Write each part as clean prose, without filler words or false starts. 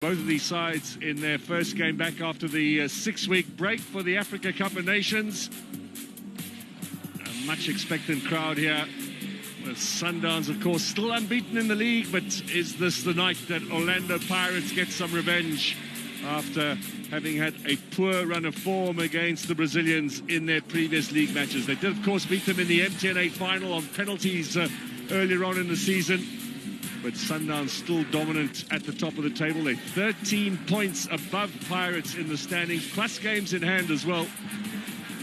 Both of these sides in their first game back after the 6-week break for the Africa Cup of Nations. A much expectant crowd here. The Sundowns, of course, still unbeaten in the league, but is this the night that Orlando Pirates get some revenge after having had a poor run of form against the Brazilians in their previous league matches? They did, of course, beat them in the MTN 8 final on penalties earlier on in the season. But Sundowns still dominant at the top of the table. They're 13 points above Pirates in the standings, plus games in hand as well.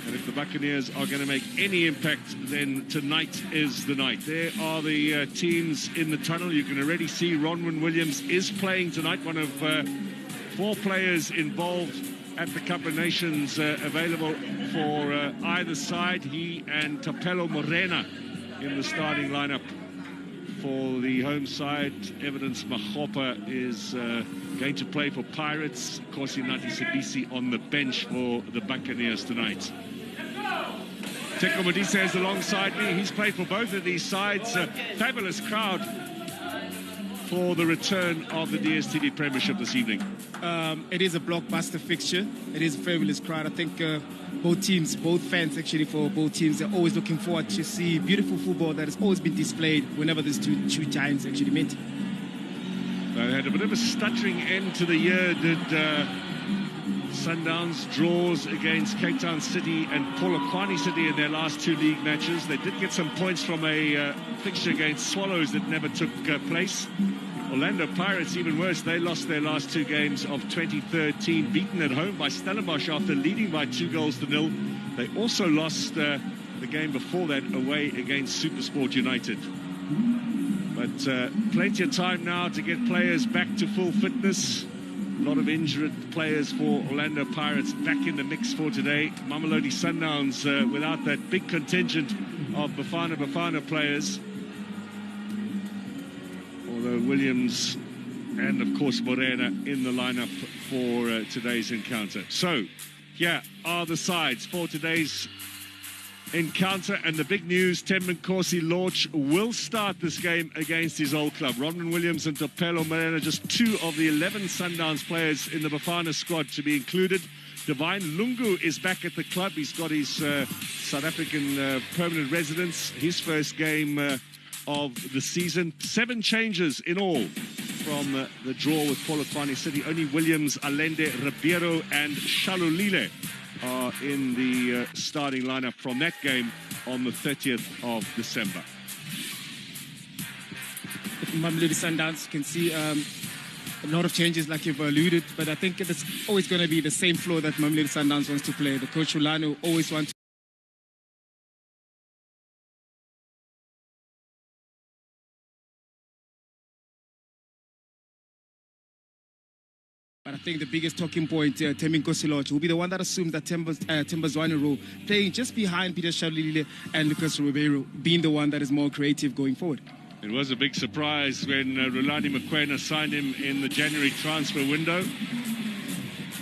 And if the Buccaneers are going to make any impact, then tonight is the night. There are the teams in the tunnel. You can already see Ronwen Williams is playing tonight, one of 4 players involved at the Cup of Nations available for either side. He and Tapelo Morena in the starting lineup. For the home side, Evidence Mahopa is going to play for Pirates. Kosinati Sibisi on the bench for the Buccaneers tonight. Teko Modise is alongside me. He's played for both of these sides. Fabulous crowd for the return of the DSTV Premiership this evening. It is a blockbuster fixture. It is a fabulous crowd. I think both teams, both fans actually for both teams, are always looking forward to see beautiful football that has always been displayed whenever these two giants actually meet. They had a bit of a stuttering end to the year, did Sundowns. Draws against Cape Town City and Polokwane City in their last 2 league matches. They did get some points from a fixture against Swallows that never took place. Orlando Pirates, even worse, they lost their last 2 games of 2013, beaten at home by Stellenbosch after leading by 2-0. They also lost the game before that away against SuperSport United. But plenty of time now to get players back to full fitness. A lot of injured players for Orlando Pirates back in the mix for today. Mamelodi Sundowns without that big contingent of Bafana players. Although Williams and, of course, Morena in the lineup for today's encounter. So, here are the sides for today's encounter. And the big news, Temba Nkosi Lorch will start this game against his old club. Ronwen Williams and Tapelo Morena, just 2 of the 11 Sundowns players in the Bafana squad to be included. Divine Lungu is back at the club. He's got his South African permanent residence, his first game of the season. 7 changes in all from the draw with Polokwane City. Only Williams, Allende, Ribeiro and Shalulile are in the starting lineup from that game on the 30th of December. Mamelodi Sundowns, you can see a lot of changes like you've alluded, but I think it's always going to be the same flow that Mamelodi Sundowns wants to play. The coach Ulano always wants to. But I think the biggest talking point, Temba Nkosi Lorch, will be the one that assumes that Temba Zwane playing just behind Peter Shalulile and Lucas Ribeiro, being the one that is more creative going forward. It was a big surprise when Rulani Mokoena signed him in the January transfer window.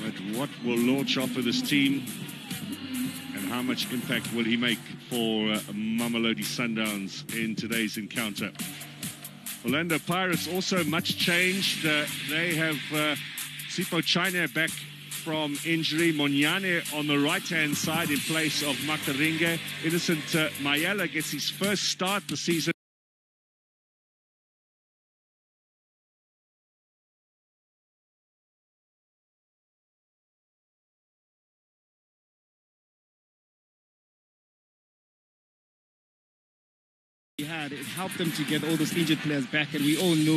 But what will Lorch offer this team? And how much impact will he make for Mamelodi Sundowns in today's encounter? Orlando Pirates also much changed. They have Sipho China back from injury. Monyane on the right-hand side in place of Makaringe. Innocent Mayela gets his first start this season. It helped them to get all those injured players back, and we all know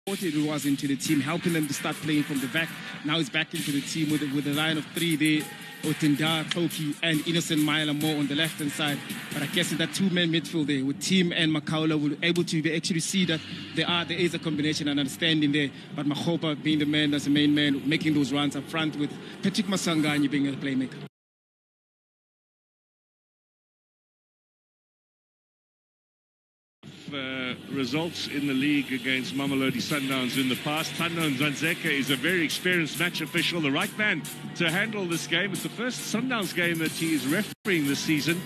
what it was into the team, helping them to start playing from the back. Now he's back into the team with a line of 3 there, Otenda, Toki, and Innocent Mayela more on the left-hand side. But I guess in that 2-man midfield there, with Tim and Makaula, will be able to actually see that there is a combination and understanding there. But Mahopa being the man, that's the main man, making those runs up front with Patrick Masangani being a playmaker. Results in the league against Mamelodi Sundowns in the past. Tando Nzanzeka is a very experienced match official, the right man to handle this game. It's the first Sundowns game that he is refereeing this season.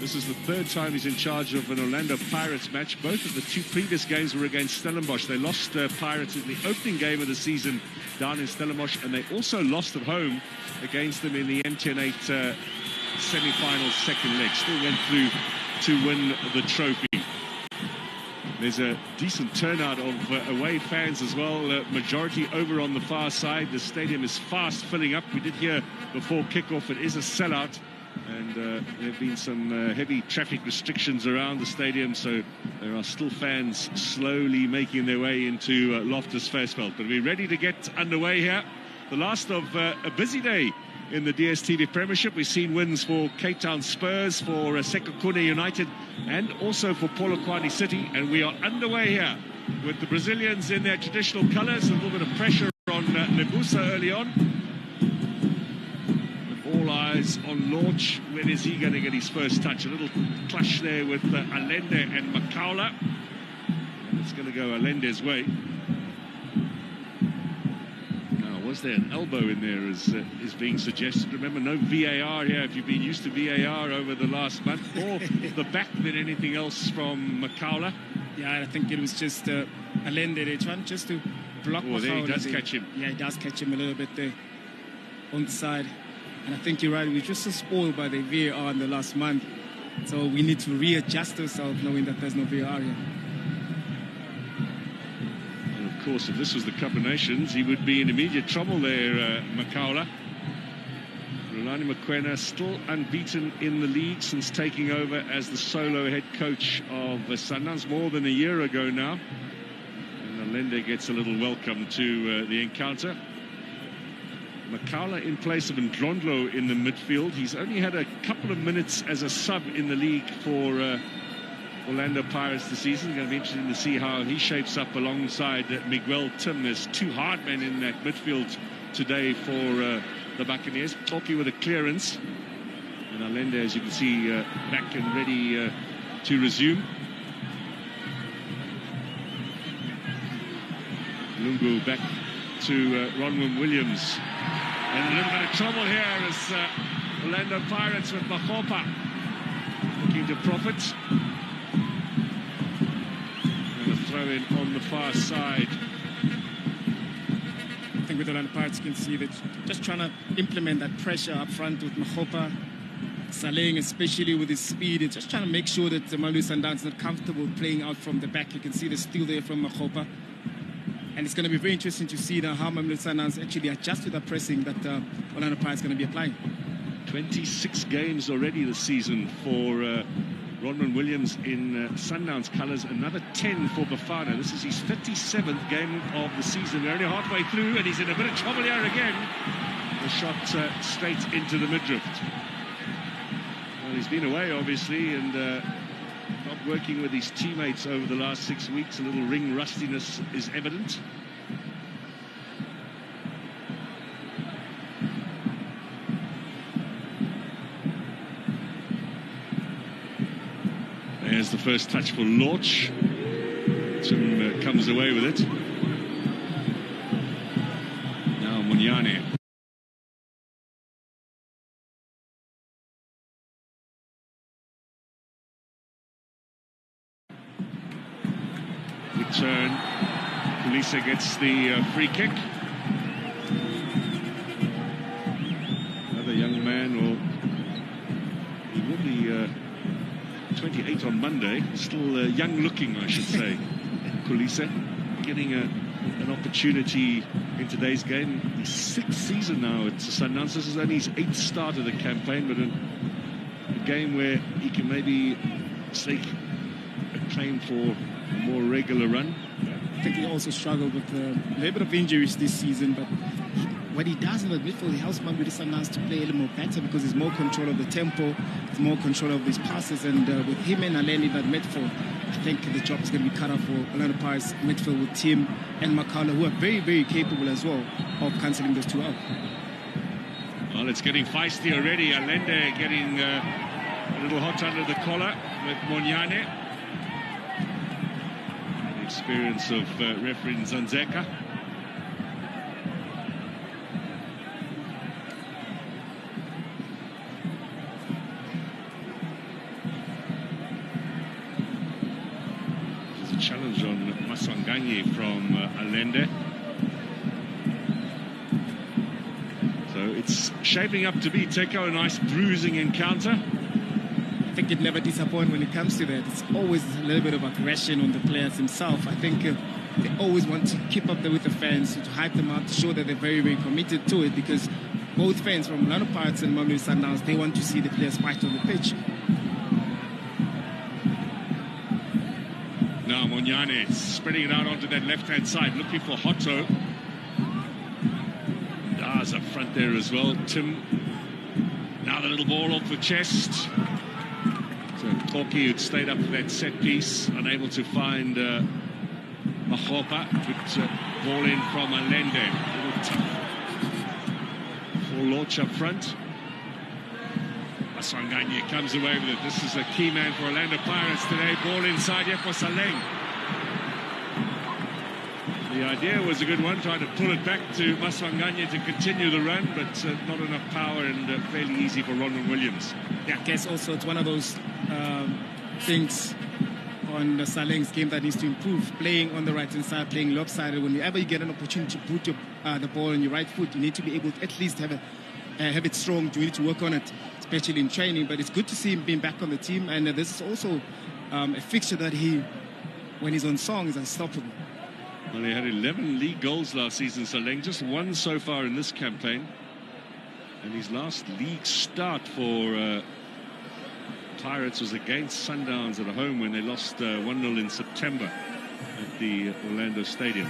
This is the third time he's in charge of an Orlando Pirates match. Both of the two previous games were against Stellenbosch. They lost Pirates in the opening game of the season down in Stellenbosch, and they also lost at home against them in the MTN8 semi-final second leg. Still went through to win the trophy. There's a decent turnout of away fans as well. Majority over on the far side. The stadium is fast filling up. We did hear before kickoff it is a sellout. And there have been some heavy traffic restrictions around the stadium, so there are still fans slowly making their way into Loftus Versfeld. But we're ready to get underway here. The last of a busy day in the DStv Premiership. We've seen wins for Cape Town Spurs, for Sekhukhune United, and also for Polokwane City. And we are underway here with the Brazilians in their traditional colours. A little bit of pressure on Lebusa early on. All eyes on Launch. When is he going to get his first touch? A little clash there with Allende and Makaula. And it's going to go Allende's way. Now, was there an elbow in there is being suggested? Remember, no VAR here. If you've been used to VAR over the last month, more the back than anything else from Makaula. Yeah, I think it was just Allende. They're trying just to block Makaula. There he does catch him. Yeah, he does catch him a little bit there on the side. And I think you're right, we're just so spoiled by the VAR in the last month. So we need to readjust ourselves knowing that there's no VAR here. And of course, if this was the Cup of Nations, he would be in immediate trouble there, Makaula. Rulani Mokoena still unbeaten in the league since taking over as the solo head coach of Sundowns more than a year ago now. And Allende gets a little welcome to the encounter. Makaula in place of Ndlondlo in the midfield. He's only had a couple of minutes as a sub in the league for Orlando Pirates this season. It's going to be interesting to see how he shapes up alongside Miguel Tim. There's two hard men in that midfield today for the Buccaneers. Toki with a clearance. And Allende, as you can see, back and ready to resume. Lungu back to Ronwin Williams. And a little bit of trouble here as Orlando Pirates with Makgopa looking to profit. And a throw in on the far side. I think with Orlando Pirates you can see that just trying to implement that pressure up front with Makgopa. Saleng, especially with his speed, and just trying to make sure that Mamelodi Sundowns is not comfortable playing out from the back. You can see the steal there from Makgopa. And it's going to be very interesting to see now how Mamelodi Sundowns actually adjust to the pressing that Orlando Pirates is going to be applying. 26 games already this season for Ronwin Williams in Sundowns colours. Another 10 for Bafana. This is his 57th game of the season. We're only halfway through, and he's in a bit of trouble here again. The shot straight into the midriff. Well, he's been away, obviously, and not working with his teammates over the last 6 weeks. A little ring rustiness is evident. There's the first touch for Launch. Tim comes away with it. Now Munyane. Good turn. Kulisa gets the free kick. Another young man, or he will be 28 on Monday, still young looking, I should say. Kulisa getting an opportunity in today's game. His 6th season now at Sundowns. This is only his 8th start of the campaign, but a game where he can maybe stake a claim for a more regular run. I think he also struggled with a little bit of injuries this season, but what he does in the midfield, he helps Mamelodi Sundowns to play a little more better because he's more control of the tempo, he's more control of his passes, and with him and Allende in that midfield, I think the job is going to be cut off for Orlando Pirates midfield with Tim and Makaula, who are very, very capable as well of cancelling those two out. Well, it's getting feisty already. Allende getting a little hot under the collar with Munyane. The experience of referee Nzanzeka. Maswanganyi from Allende. So it's shaping up to be, Teko, a nice bruising encounter. I think it never disappoints when it comes to that. It's always a little bit of aggression on the players themselves. I think they always want to keep up with the fans, to hype them up, to show that they're very, very committed to it, because both fans from Orlando Pirates and Mamelodi Sundowns, they want to see the players fight on the pitch. Now Monyane spreading it out onto that left-hand side, looking for Hotto. Daz up front there as well. Tim, now the little ball off the chest. So Koki, who'd stayed up for that set piece, unable to find Mahopa. Good ball in from Allende. A little tough for Lorch up front. Maswanganyi comes away with it. This is a key man for Orlando Pirates today. Ball inside Yeko Saleng. The idea was a good one, trying to pull it back to Maswanganyi to continue the run, but not enough power, and fairly easy for Ronald Williams. Yeah, I guess also it's one of those things on the Saleng's game that needs to improve. Playing on the right-hand side, playing lopsided. Whenever you get an opportunity to put the ball on your right foot, you need to be able to at least have it strong. You need to work on it, especially in training. But it's good to see him being back on the team, and this is also a fixture that when he's on song, is unstoppable. Well, he had 11 league goals last season, Saleng, just one so far in this campaign. And his last league start for Pirates was against Sundowns at home when they lost 1-0 in September at the Orlando Stadium.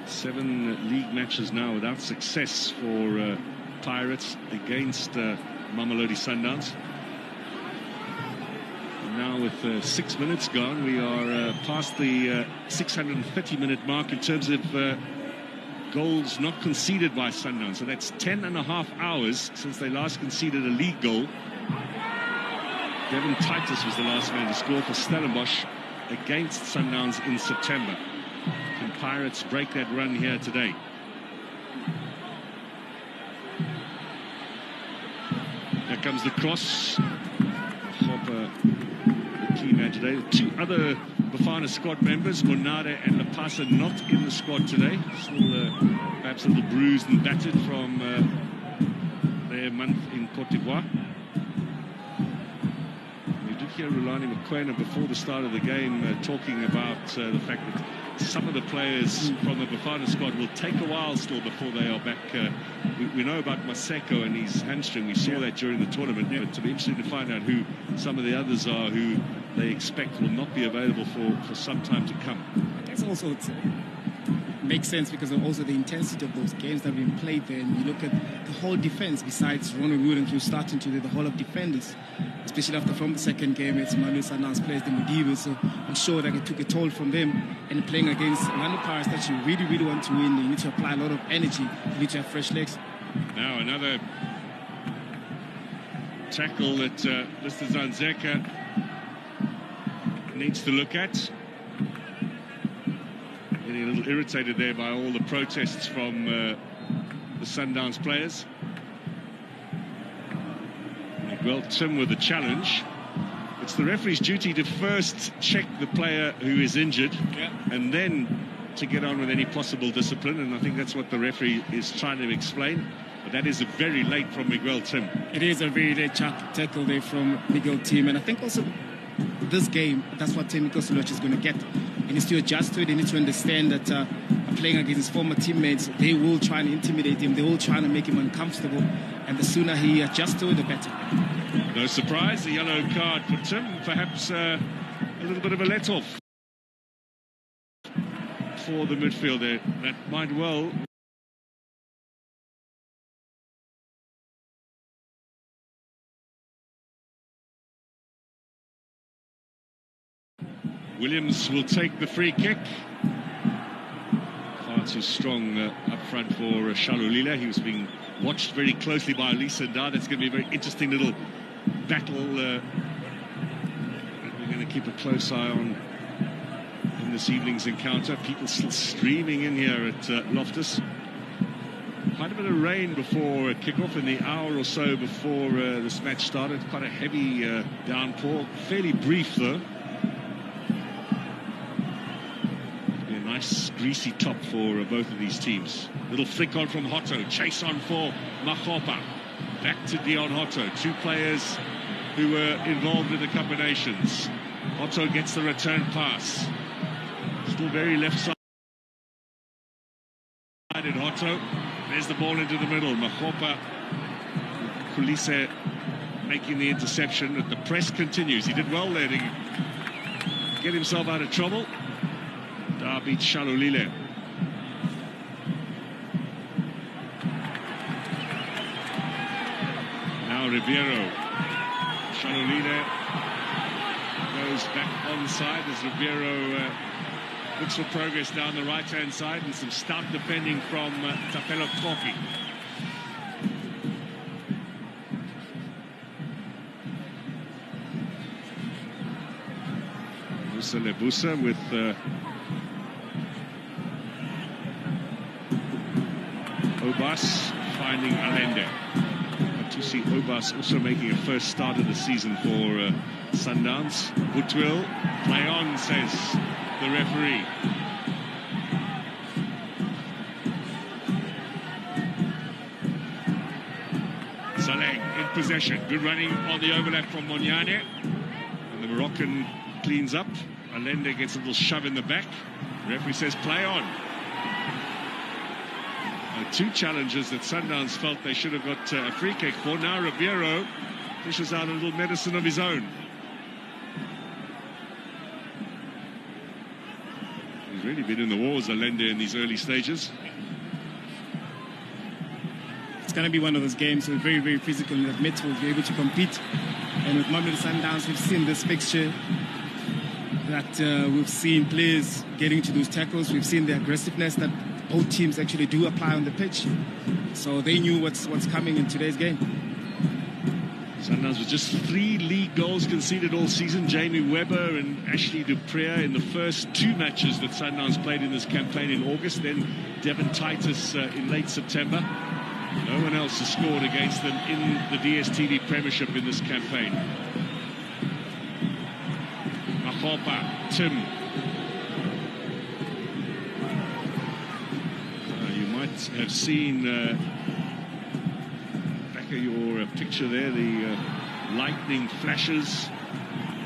7 league matches now without success for Pirates against Mamelodi Sundowns. And now with 6 minutes gone, we are past the 630-minute mark in terms of goals not conceded by Sundowns. So that's 10.5 hours since they last conceded a league goal. Devon Titus was the last man to score for Stellenbosch against Sundowns in September. Can Pirates break that run here today? Here comes the cross. Hopper, the key man today. The two other Bafana squad members, Bonade and Lapasa, not in the squad today. Still perhaps a little bruised and battered from their month in Cote d'Ivoire. We did hear Rulani Mokoena before the start of the game talking about the fact that some of the players from the Bafana squad will take a while still before they are back. We know about Maseko and his hamstring. We saw that during the tournament, but to be interesting to find out who some of the others are who they expect will not be available for some time to come. It's also makes sense because of also the intensity of those games that have been played there. And you look at the whole defense, besides Ronald Williams, who's starting to do the whole of defenders, especially after from the second game, it's Mamelodi Sundowns players, the Mudiba. So I'm sure that it took a toll from them. And playing against Orlando Pirates that you really, really want to win, you need to apply a lot of energy. You need to have fresh legs. Now another tackle that Mr. Zanzeka needs to look at. Getting a little irritated there by all the protests from the Sundowns players. Miguel Tim with the challenge. It's the referee's duty to first check the player who is injured, and then to get on with any possible discipline, and I think that's what the referee is trying to explain. But that is very late from Miguel Tim. It is a very late tackle there from Miguel Tim, and I think also this game, that's what Tim Mikosuloch is going to get. He needs to adjust to it. He needs to understand that playing against his former teammates, they will try and intimidate him. They will try to make him uncomfortable. And the sooner he adjusts to it, the better. No surprise, the yellow card for Tim. Perhaps a little bit of a let-off for the midfielder. That might well... Williams will take the free kick. Far too strong up front for Shalulila. He was being watched very closely by Lisa Dar. That's going to be a very interesting little battle. We're going to keep a close eye on in this evening's encounter. People still streaming in here at Loftus. Quite a bit of rain before kickoff in the hour or so before this match started. Quite a heavy downpour. Fairly brief though. nice greasy top for both of these teams. Little flick on from Hotto, chase on for Makgopa. Back to Dion Hotto, two players who were involved in the Cup of Nations. Hotto gets the return pass. Still very left side in Hotto. There's the ball into the middle. Makgopa, Kulise making the interception. The press continues. He did well there to get himself out of trouble. Da beats Shalulile. Now Ribeiro. Shalulile goes back onside as Ribeiro looks for progress down the right-hand side, and some stout defending from Tapelo Kofi. Musa Lebusa with Obas finding Allende. But to see Obas also making a first start of the season for Sundowns. Butwill, play on, says the referee. Saleng in possession. Good running on the overlap from Monyane. And the Moroccan cleans up. Allende gets a little shove in the back. The referee says play on. Two challenges that Sundowns felt they should have got a free kick for. Now Ribeiro dishes out a little medicine of his own. He's really been in the wars, Allende, in these early stages. It's going to be one of those games where very, very physical in that midfield will be able to compete. And with Mamelodi Sundowns, we've seen this fixture that we've seen players getting to those tackles. We've seen the aggressiveness that both teams actually do apply on the pitch. So they knew what's coming in today's game. Sundowns with just 3 league goals conceded all season. Jamie Webber and Ashley Duprea in the first 2 matches that Sundowns played in this campaign in August. Then Devon Titus in late September. No one else has scored against them in the DSTV Premiership in this campaign. Makgopa, Tim. You might have seen back of your picture there, the lightning flashes.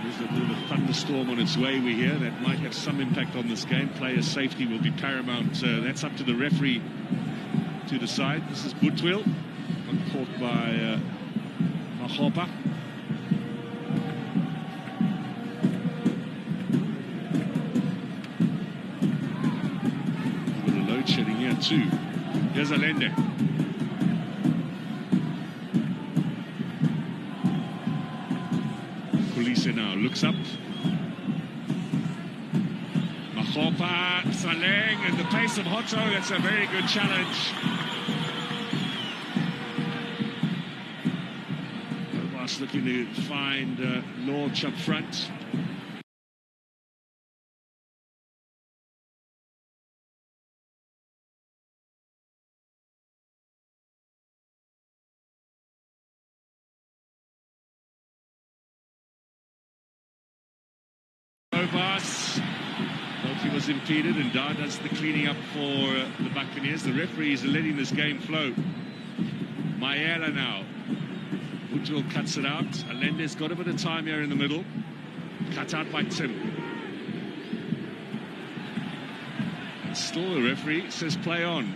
There's a bit of a thunderstorm on its way, we hear. That might have some impact on this game. Player safety will be paramount. That's up to the referee to decide. This is Butwill, got caught by Makgopa. A little load shedding here too. Here's Allende. Kulise now looks up. Makgopa, Saleng, and the pace of Hotto. That's a very good challenge. Obas looking to find launch up front. Obas. He was impeded, and Dar does the cleaning up for the Buccaneers. The referees are letting this game flow. Mayela now. Butwill cuts it out. Allende's got a bit of time here in the middle. Cut out by Tim. And still the referee says play on.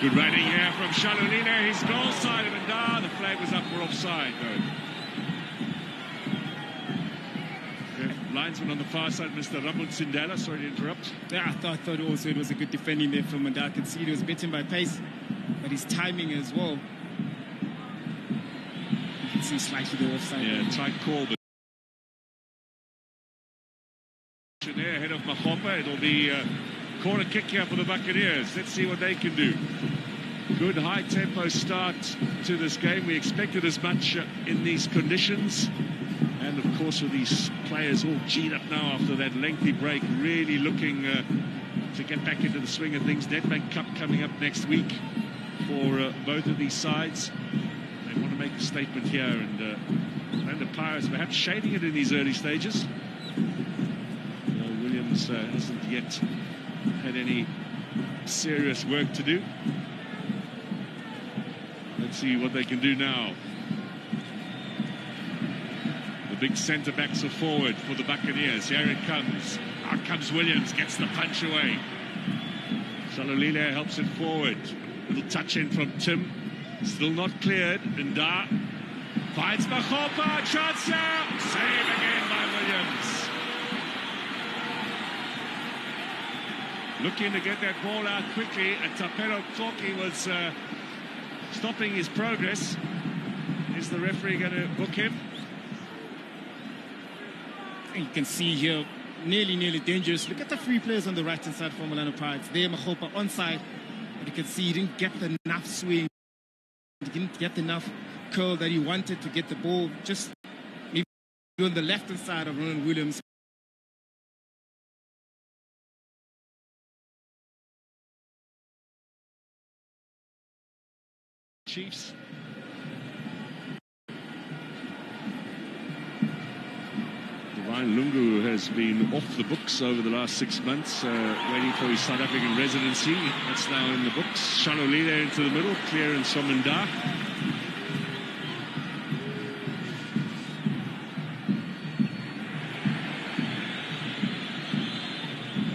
Good running here from Shalulile. He's goal side of Ndar. The flag was up for offside, though. The linesman on the far side, Mr. Ramon Sindela. Sorry to interrupt. Yeah, I thought also it was a good defending there from Ndar. I could see he was beaten by pace, but his timing as well. You can see slightly the offside. Yeah, tight call, but there ahead of Makgopa. It'll be a corner kick here for the Buccaneers. Let's see what they can do. Good high-tempo start to this game. We expected as much in these conditions. And, of course, with these players all G'd up now after that lengthy break, really looking to get back into the swing of things. Nedbank Cup coming up next week for both of these sides. They want to make a statement here, and the Pirates perhaps shading it in these early stages. Williams hasn't yet had any serious work to do. Let's see what they can do now. The big centre backs are forward for the Buccaneers. Here it comes. Out comes Williams, gets the punch away. Shalolile helps it forward. Little touch in from Tim. Still not cleared. Nda finds Mahopa. Chance there. Save again by Williams. Looking to get that ball out quickly, and Tapelo Koki was stopping his progress. Is the referee going to book him? You can see here, nearly dangerous. Look at the three players on the right-hand side from Orlando Pirates. There, Mahopa onside. But you can see he didn't get enough swing. He didn't get enough curl that he wanted to get the ball. Just maybe on the left-hand side of Ronald Williams. Chiefs. Divine Lungu has been off the books over the last 6 months, waiting for his South African residency. That's now in the books. Shalolile into the middle, clearance from Nda.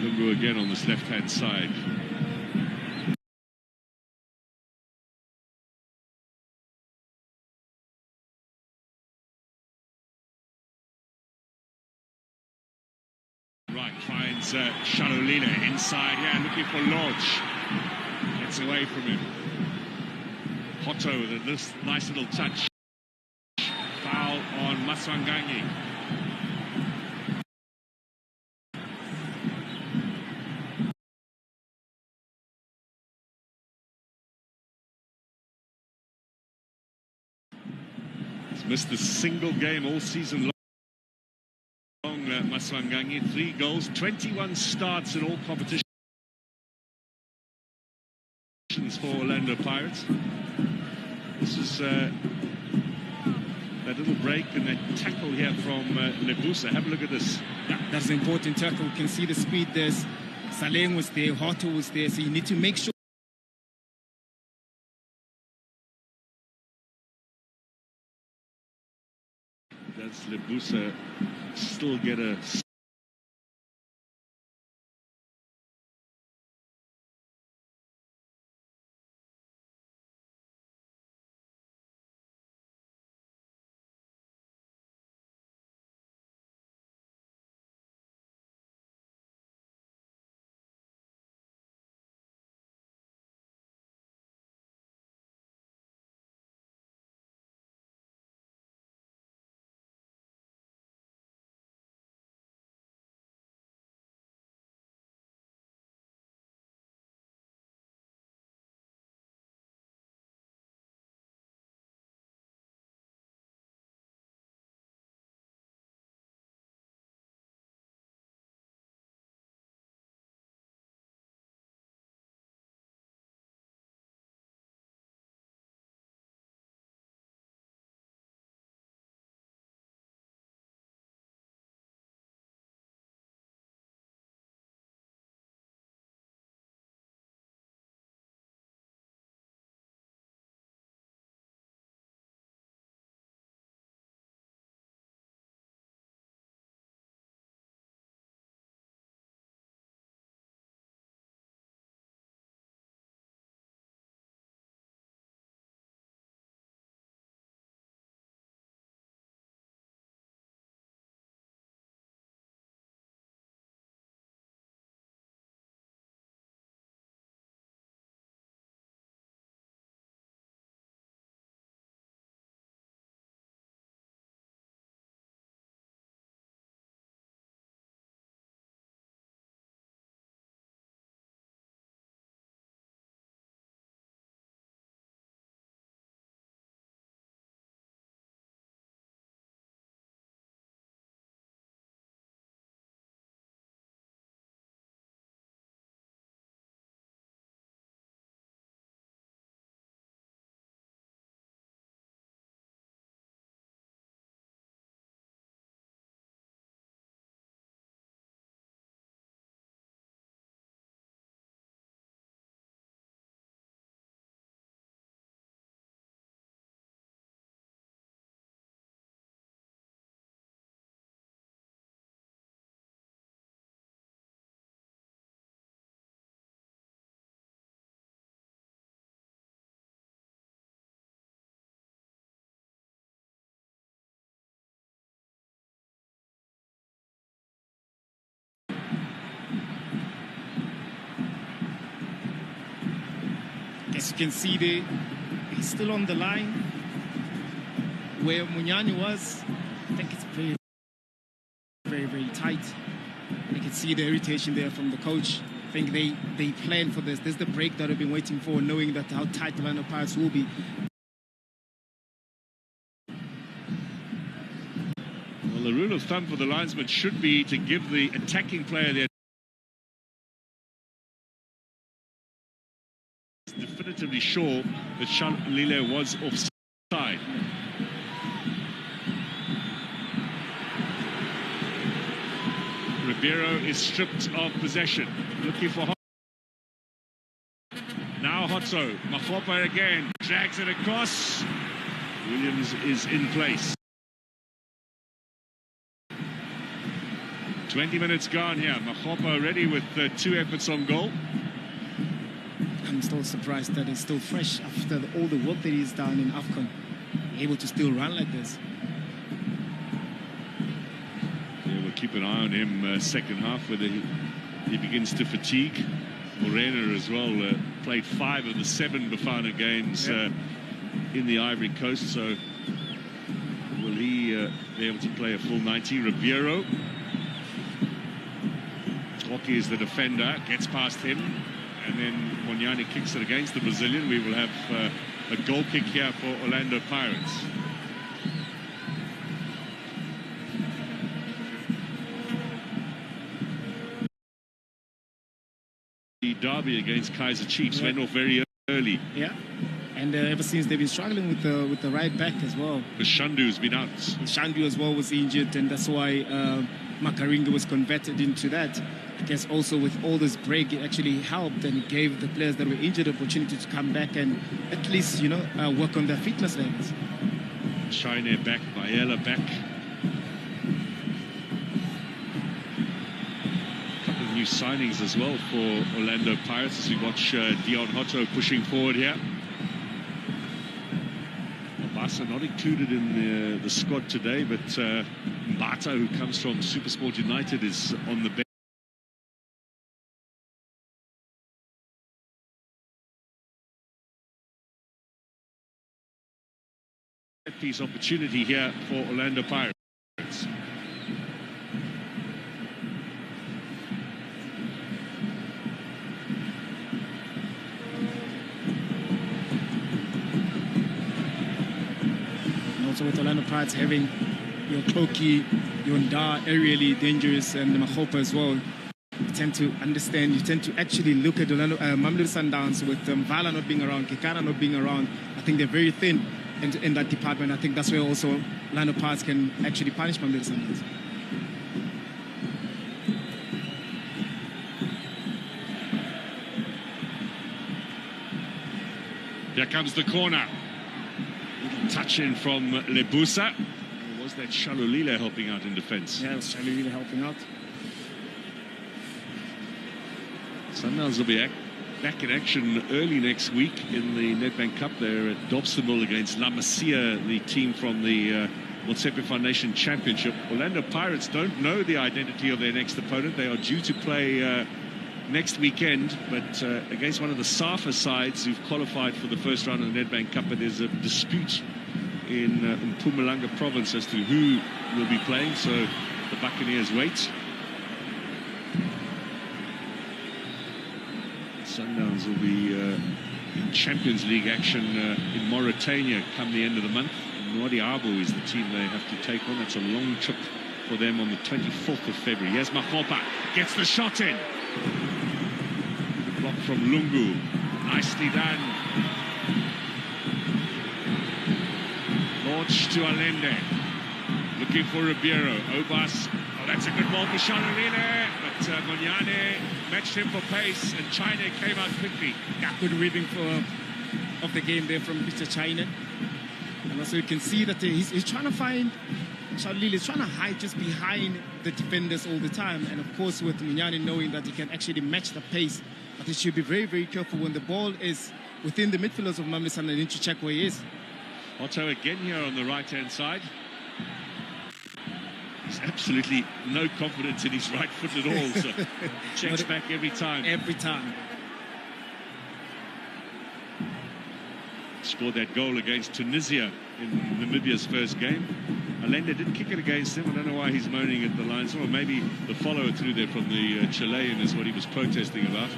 Lungu again on this left-hand side. Right, finds Shalolile inside here, looking for Lodge. Gets away from him. Hotto with this nice little touch. Foul on Maswanganyi. He's missed a single game all season long. Maswanganyi, 3 goals, 21 starts in all competitions for Orlando Pirates. This is that little break and that tackle here from Lebusa. Have a look at this. Yeah, that's an important tackle. You can see the speed. There's Saleng was there, Hotto was there, so you need to make sure. Does Lebusa still get a as you can see there, he's still on the line where Munyani was. I think it's very, very, very tight. You can see the irritation there from the coach. I think they planned for this. This is the break that I've been waiting for, knowing that how tight the line of Pirates will be. Well, the rule of thumb for the linesman should be to give the attacking player the definitively sure that Shalulile was offside. Ribeiro is stripped of possession, looking for now Hotso. Makgopa again, drags it across. Williams is in place. 20 minutes gone here. Makgopa already with 2 efforts on goal. I'm still surprised that he's still fresh after all the work that he's done in AFCON. Able to still run like this. Yeah, we'll keep an eye on him second half, whether he begins to fatigue. Morena as well played 5 of the 7 Bafana games in the Ivory Coast, so will he be able to play a full 90? Ribeiro. Rocky is the defender, gets past him, and then Munyani kicks it against the Brazilian. We will have a goal kick here for Orlando Pirates. The derby against Kaizer Chiefs went off very early. Yeah, and ever since they've been struggling with the right back as well. Because Shandu's been out. Shandu as well was injured, and that's why Makaringa was converted into that. I guess also with all this break, it actually helped and gave the players that were injured opportunity to come back and at least, you know, work on their fitness levels. Shine back, Baela back. A couple of new signings as well for Orlando Pirates as we watch Dion Hotto pushing forward here. Mabasa not included in the squad today, but Mbata, who comes from Supersport United, is on the bench. Piece opportunity here for Orlando Pirates. And also with Orlando Pirates having your Koki, your Nda aerially dangerous, and the Makgopa as well. You tend to understand, you tend to actually look at Orlando, Mamelodi Sundowns with Vala not being around, Kekana not being around. I think they're very thin in that department. I think that's where also Orlando Pirates can actually punish Mamelodi Sundowns. Here comes the corner. Little touch in from Lebusa. Or was that Shalulile helping out in defence? Yeah, it was Shalulile helping out. Sundowns will be back in action early next week in the Nedbank Cup. They're at Dobsonville against La Masia, the team from the Motsepe Foundation Championship. Orlando Pirates don't know the identity of their next opponent. They are due to play next weekend, but against one of the SAFA sides who've qualified for the first round of the Nedbank Cup. But there's a dispute in Mpumalanga province as to who will be playing, so the Buccaneers wait. Sundowns will be in Champions League action in Mauritania come the end of the month. Nwadi Abu is the team they have to take on. That's a long trip for them on the 24th of February. Here's Makgopa, gets the shot in. Block from Lungu, nicely done. Launch to Allende, looking for Ribeiro. Obas, oh, that's a good ball for Shalulile, but Munyani matched him for pace, and China came out quickly. Yeah, good reading of the game there from Mr. China. And also you can see that he's trying to find, Shalulile is trying to hide just behind the defenders all the time. And of course with Munyani knowing that he can actually match the pace, but he should be very, very careful when the ball is within the midfielders of Mamelodi Sundowns. They need to check where he is. Otto again here on the right-hand side. There's absolutely no confidence in his right foot at all, so checks back every time. Every time. scored that goal against Tunisia in Namibia's first game. Allende did kick it against him. I don't know why he's moaning at the lines. Or maybe the follow-through there from the Chilean is what he was protesting about.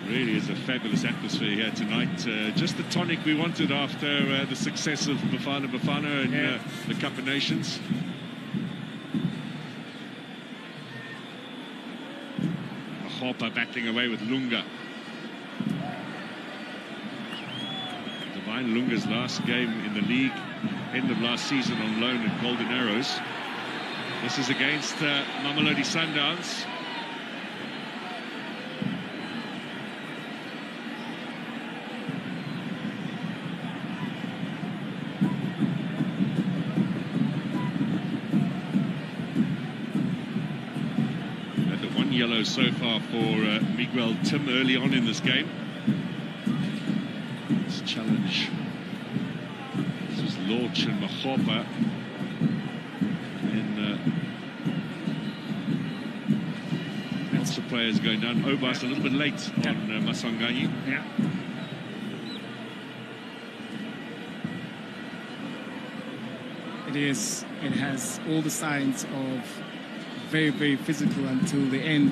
Really is a fabulous atmosphere here tonight. Just the tonic we wanted after the success of Bafana Bafana in the Cup of Nations. Hopper battling away with Lunga. Divine Lunga's last game in the league, end of last season on loan at Golden Arrows. This is against Mamelodi Sundowns. Yellow so far for Miguel Tim early on in this game. This challenge. This is Lorch and Mahopa. And lots of players going down. Obas a little bit late on Maswanganyi. Yeah. It is. It has all the signs of very, very physical until the end,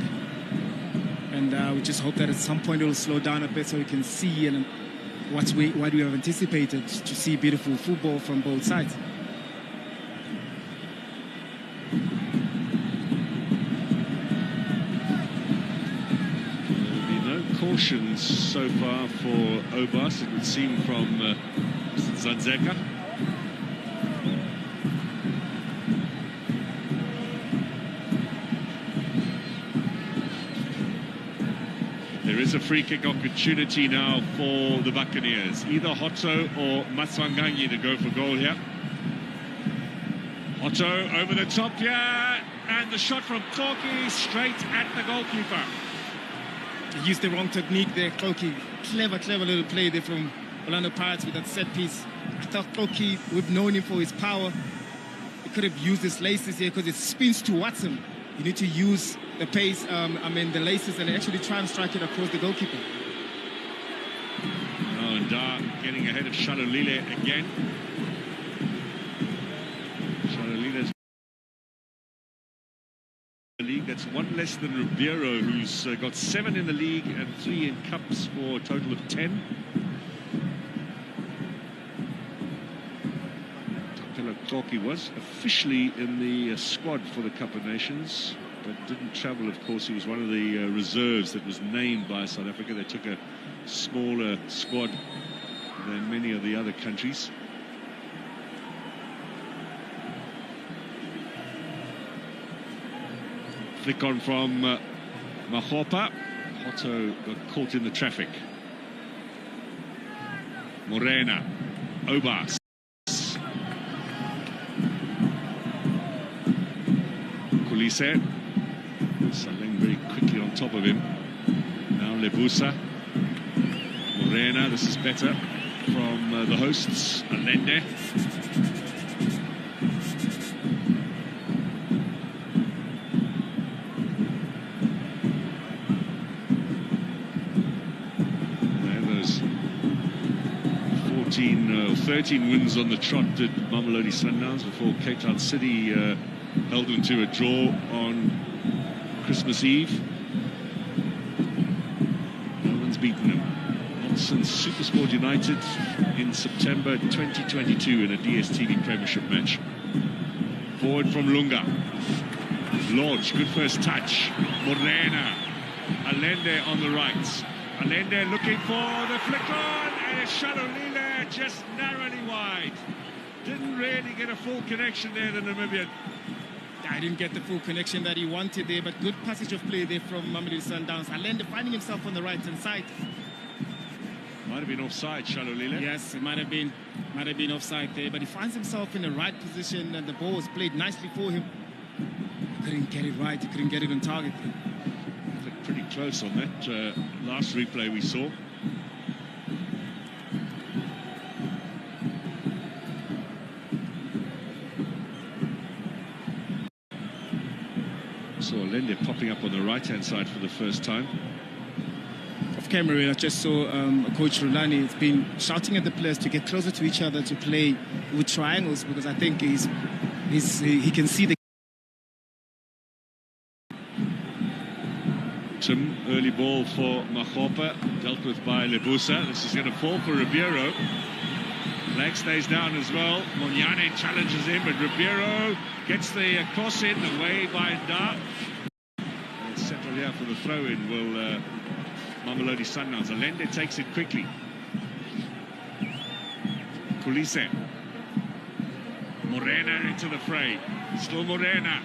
and we just hope that at some point it will slow down a bit so we can see and what we have anticipated to see beautiful football from both sides. There'll be no cautions so far for Obas, it would seem, from Zanzeka. There is a free kick opportunity now for the Buccaneers. Either Hotto or Maswanganyi to go for goal here. Hotto over the top here, and the shot from Koki straight at the goalkeeper. He used the wrong technique there, Koki. Clever little play there from Orlando Pirates with that set piece. I thought Koki, we've known him for his power. He could have used his laces here because it spins towards him. You need to use the pace, the laces, and actually try and strike it across the goalkeeper. Oh, and Dar getting ahead of Shalolile again. Shalolile's the league. That's one less than Ribeiro, who's got 7 in the league and 3 in cups for a total of 10. Koki was officially in the squad for the Cup of Nations, but didn't travel, of course. He was one of the reserves that was named by South Africa. They took a smaller squad than many of the other countries. Flick on from Mahopa. Hotto got caught in the traffic. Morena. Obas. Kulise. Saleng very quickly on top of him. Now Lebusa. Morena, this is better from the hosts. Allende. There, those 13 wins on the trot did Mamelodi Sundowns before Cape Town City held them to a draw on Christmas Eve. No one's beaten them. Not since Supersport United in September 2022 in a DSTV Premiership match. Forward from Lunga. Lodge, good first touch. Morena. Allende on the right. Allende looking for the flick on, and it's Shalolile just narrowly wide. Didn't really get a full connection there, the Namibian. I didn't get the full connection that he wanted there, but good passage of play there from Mamelodi Sundowns. Allende finding himself on the right-hand side. Might have been offside, Shalolile. Yes, it might have been offside there, but he finds himself in the right position, and the ball was played nicely for him. He couldn't get it right. He couldn't get it on target. Looked pretty close on that last replay we saw. Saw Lende popping up on the right-hand side for the first time. Off camera, I just saw Coach Rulani has been shouting at the players to get closer to each other, to play with triangles, because I think he can see the... Some early ball for Mahopa, dealt with by Lebusa. This is going to fall for Ribeiro. Leg stays down as well. Monyane challenges him, but Ribeiro gets the cross in, away by Da. Settle here for the throw-in will Mamelodi Sundowns. Allende takes it quickly. Kulise. Morena into the fray. Still Morena.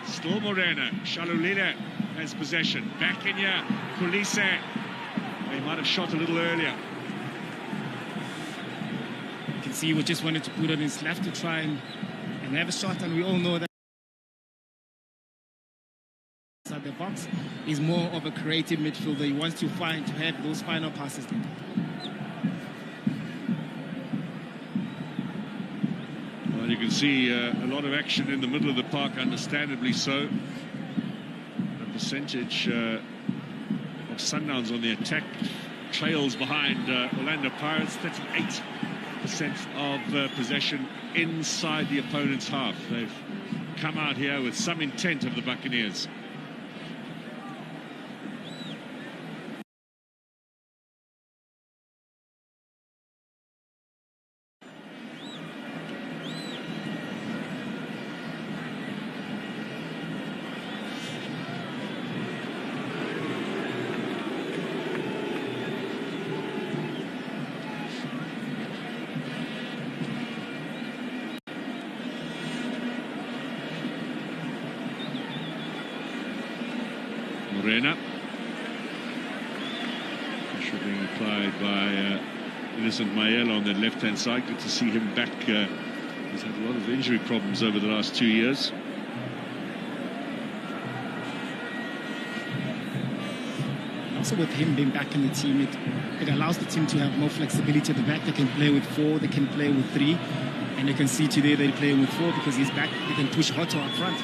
Still Morena. Shalulile has possession. Back in here. Kulise. He might have shot a little earlier. You can see he just wanted to put on his left to try and have a shot, and we all know that at the box is more of a creative midfielder. He wants to have those final passes there. Well, you can see a lot of action in the middle of the park, understandably so. The percentage of Sundowns on the attack trails behind Orlando Pirates. 38% of possession inside the opponent's half. They've come out here with some intent of the Buccaneers. Morena. Pressure being applied by Innocent Mael on the left-hand side. Good to see him back. He's had a lot of injury problems over the last 2 years. Also with him being back in the team, it allows the team to have more flexibility at the back. They can play with 4, they can play with 3, and you can see today they're playing with 4 because he's back. They can push Hotto up front.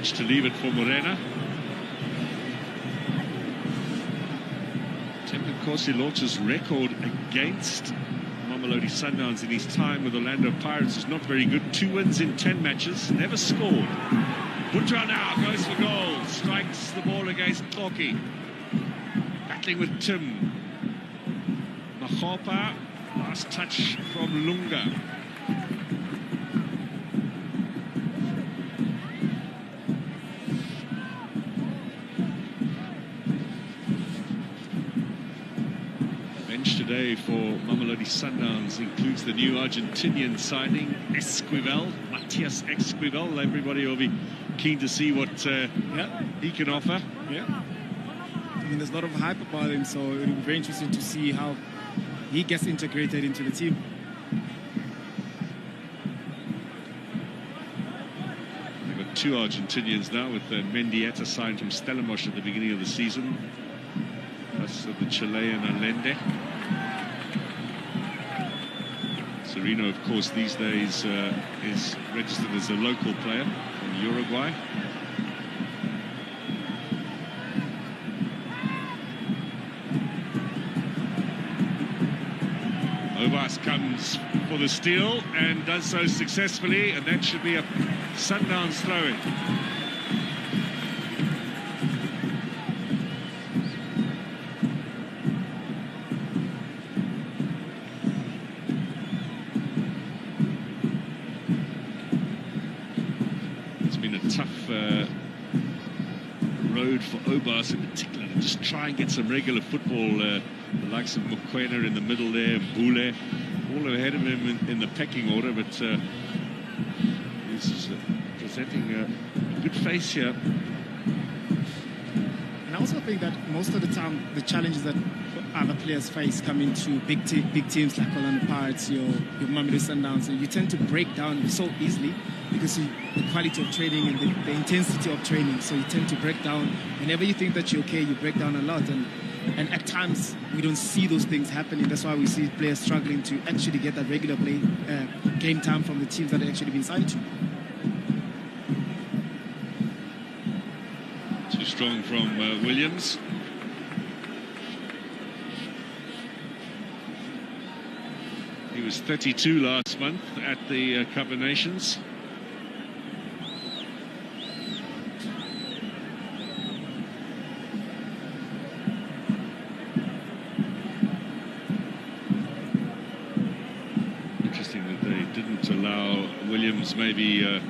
To leave it for Morena. Temple Corsi launches record against Mamelodi Sundowns in his time with Orlando Pirates is not very good. 2 wins in 10 matches, never scored. Buntra now goes for goal, strikes the ball against Koki. Battling with Tim. Mahopa, last touch from Lunga. Today for Mamelodi Sundowns includes the new Argentinian signing, Esquivel, Matias Esquivel. Everybody will be keen to see what he can offer. Yeah. I mean, there's a lot of hype about him, so it'll be very interesting to see how he gets integrated into the team. They've got 2 Argentinians now, with Mendieta signed from Stellenbosch at the beginning of the season, plus the Chilean Allende. Sereno, of course, these days is registered as a local player from Uruguay. Obas comes for the steal and does so successfully, and that should be a Sundowns throw-in. For Obas in particular to just try and get some regular football, the likes of Mokoena in the middle there, Bule, all ahead of him in the pecking order, but he's presenting a good face here. And I also think that most of the time the challenges that other players face come into big teams like Orlando Pirates, your Mamelodi Sundowns, and you tend to break down so easily because of the quality of training and the intensity of training. So you tend to break down. Whenever you think that you're okay, you break down a lot. And And at times, we don't see those things happening. That's why we see players struggling to actually get that regular game time from the teams that they've actually been signed to. Too strong from Williams. He was 32 last month at the Cup of Nations. Interesting that they didn't allow Williams maybe a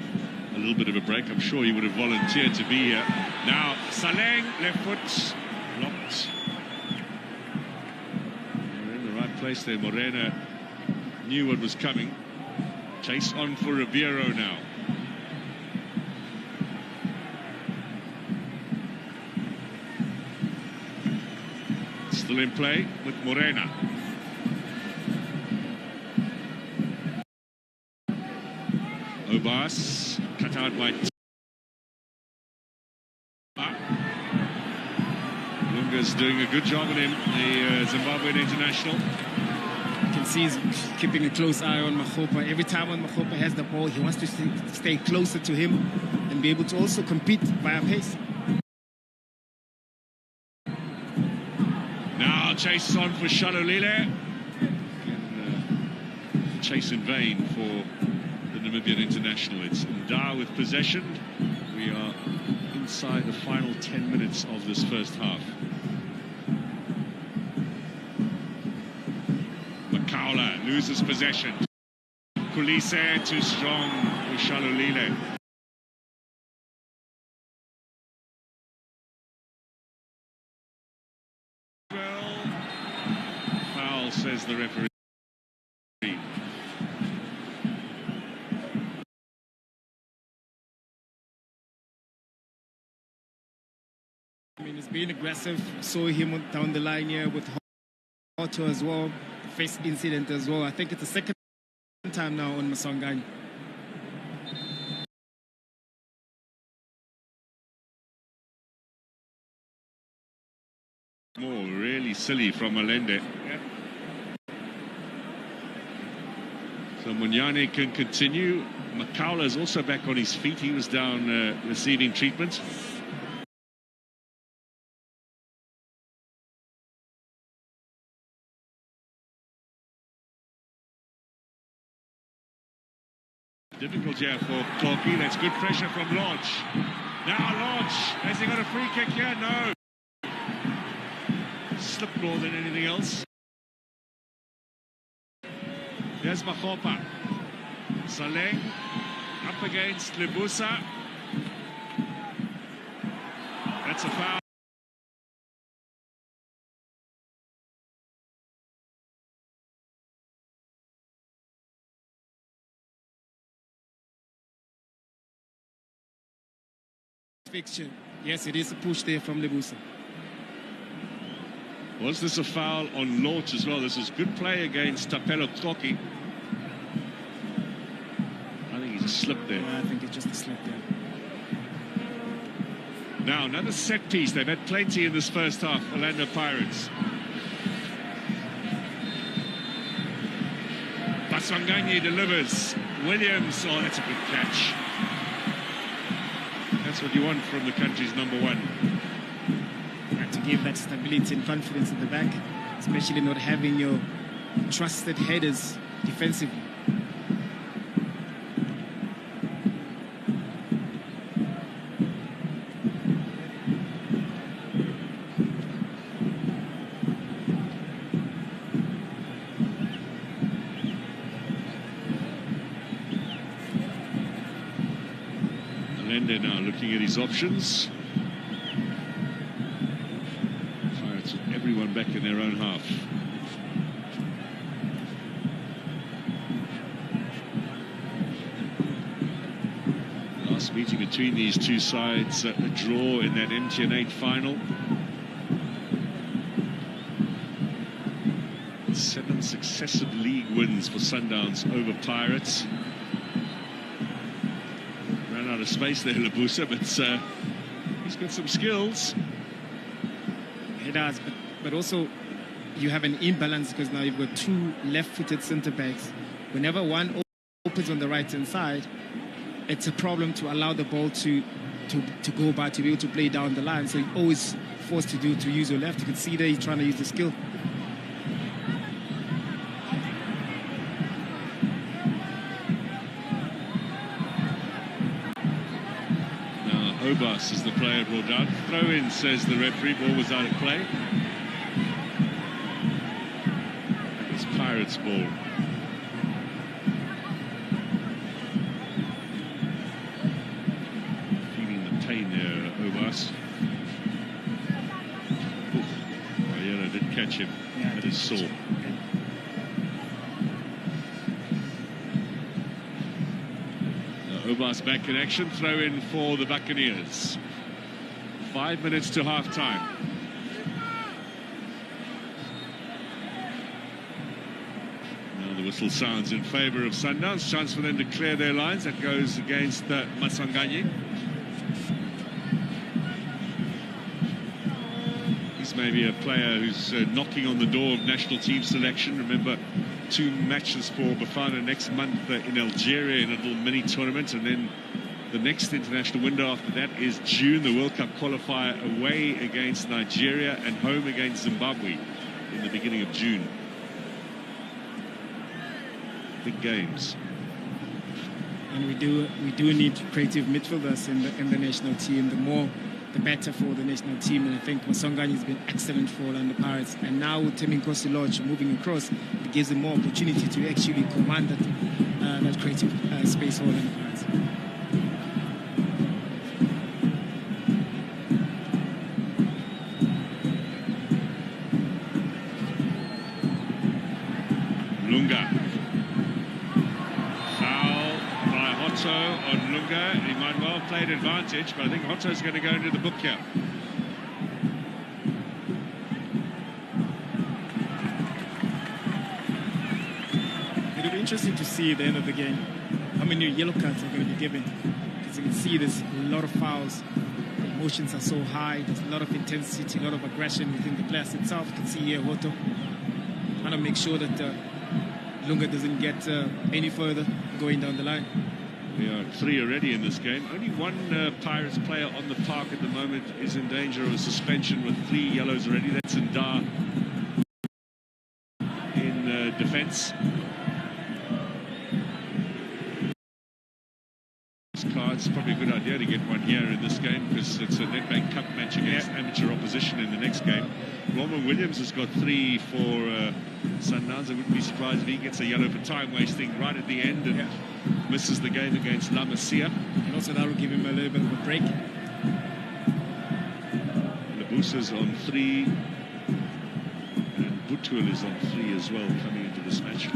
little bit of a break. I'm sure he would have volunteered to be here. Now, Saleng, left foot, blocked. They're in the right place there. Morena knew what was coming. Chase on for Ribeiro now. Still in play with Morena. Obas, cut out by Lunga's doing a good job on him, the Zimbabwean international. You can see he's keeping a close eye on Makgopa. Every time when Makgopa has the ball, he wants to stay closer to him and be able to also compete via pace. Now chase on for Shalolile. Chase in vain for the Namibian international. It's Nda with possession. We are inside the final 10 minutes of this first half. Makaula loses possession. Kulise too strong for Shalolile. Well, foul, says the referee. I mean, he's being aggressive. Saw him down the line here with Otto as well. Face incident as well. I think it's the second time now on Masongane. More really silly from Allende. Yeah. So Munyane can continue. Makaula is also back on his feet. He was down receiving treatment. Difficult here for Kloki. That's good pressure from Lodge. Now Lodge, has he got a free kick here? No. Slip more than anything else. Here's Makgopa. Saleng up against Lebusa. That's a foul. Fixture. Yes, it is a push there from Lebusa. Was this a foul on Lodge as well? This is good play against Tapelo Kloki. I think he's a slip there. Yeah, I think it's just a slip there. Now, another set piece. They've had plenty in this first half, Orlando Pirates. Baswanganye delivers. Williams, oh, that's a good catch. That's what you want from the country's number one. And to give that stability and confidence at the back, especially not having your trusted headers defensively. Now looking at his options. Pirates with everyone back in their own half. Last meeting between these two sides, a draw in that MTN 8 final. 7 successive league wins for Sundowns over Pirates. Out of space there, Lebusa, but he's got some skills. He does, but but also you have an imbalance because now you've got two left-footed centre-backs. Whenever one opens on the right-hand side, it's a problem to allow the ball to go by, to be able to play down the line. So you're always forced to use your left. You can see there he's trying to use the skill. Now Obas is the player brought out. Throw in, says the referee. Ball was out of play. It's Pirates' ball. Did catch him, yeah, at his sore. Obas back in action, throw in for the Buccaneers. 5 minutes to half time. Now the whistle sounds in favour of Sundowns. Chance for them to clear their lines. That goes against Masanganyi. Maybe a player who's knocking on the door of national team selection. Remember, 2 matches for Bafana next month in Algeria in a little mini tournament, and then the next international window after that is June, the World Cup qualifier away against Nigeria and home against Zimbabwe in the beginning of June. Big games. And we do need creative midfielders in the national team. The better for the national team, and I think Masanganyi has been excellent for Orlando Pirates. And now with Teminkosi Lodge moving across, it gives them more opportunity to actually command that creative space for Orlando Pirates. Lunga. On Lunga, he might well have played advantage, but I think Hotto's going to go into the book here. It'll be interesting to see at the end of the game how many yellow cards are going to be given, because you can see there's a lot of fouls, the emotions are so high, there's a lot of intensity, a lot of aggression within the players itself. You can see here Hotto trying to make sure that Lunga doesn't get any further going down the line. We are 3 already in this game. Only one Pirates player on the park at the moment is in danger of a suspension with 3 yellows already. That's Ndar in defence. Cards, probably a good idea to get one here in this game because it's a Nedbank Cup match against amateur opposition in the next game. Roman Williams has got 3 for Sundowns. I wouldn't be surprised if he gets a yellow for time wasting right at the end and misses the game against La Masia. And also that will give him a little bit of a break. Lebusa's on 3 and Butul is on 3 as well coming into this match.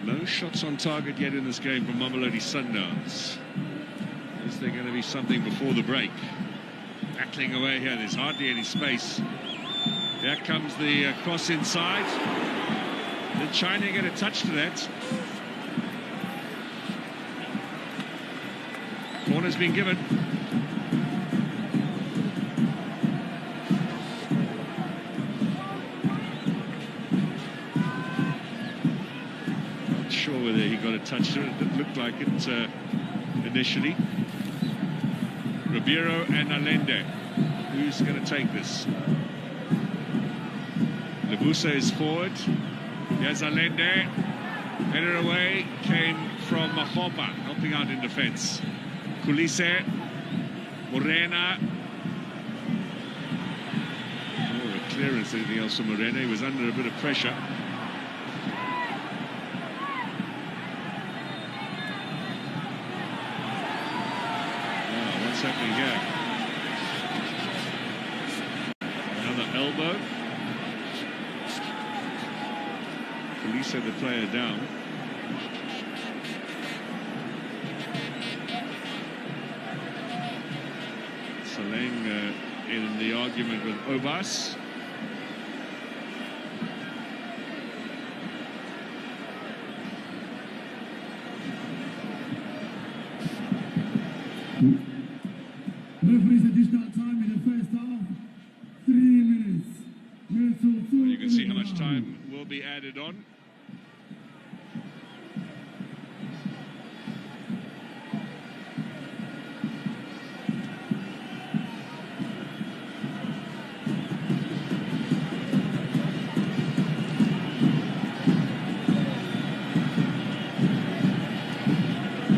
No shots on target yet in this game from Mamelodi Sundowns. Is there going to be something before the break? Battling away here, there's hardly any space. There comes the cross inside. Did China get a touch to that? Corner's been given. Whether he got a touch to it. It looked like it initially. Ribeiro and Allende. Who's going to take this? Lebusa is forward. Here's Allende. Header away. Came from Mahopa, helping out in defence. Kulise. Morena. More of a clearance than anything else from Morena. He was under a bit of pressure. What's happening here? Another elbow. Police had the player down. Saleng in the argument with Obas. start time in the first half, 3 minutes. You can see how much time will be added on.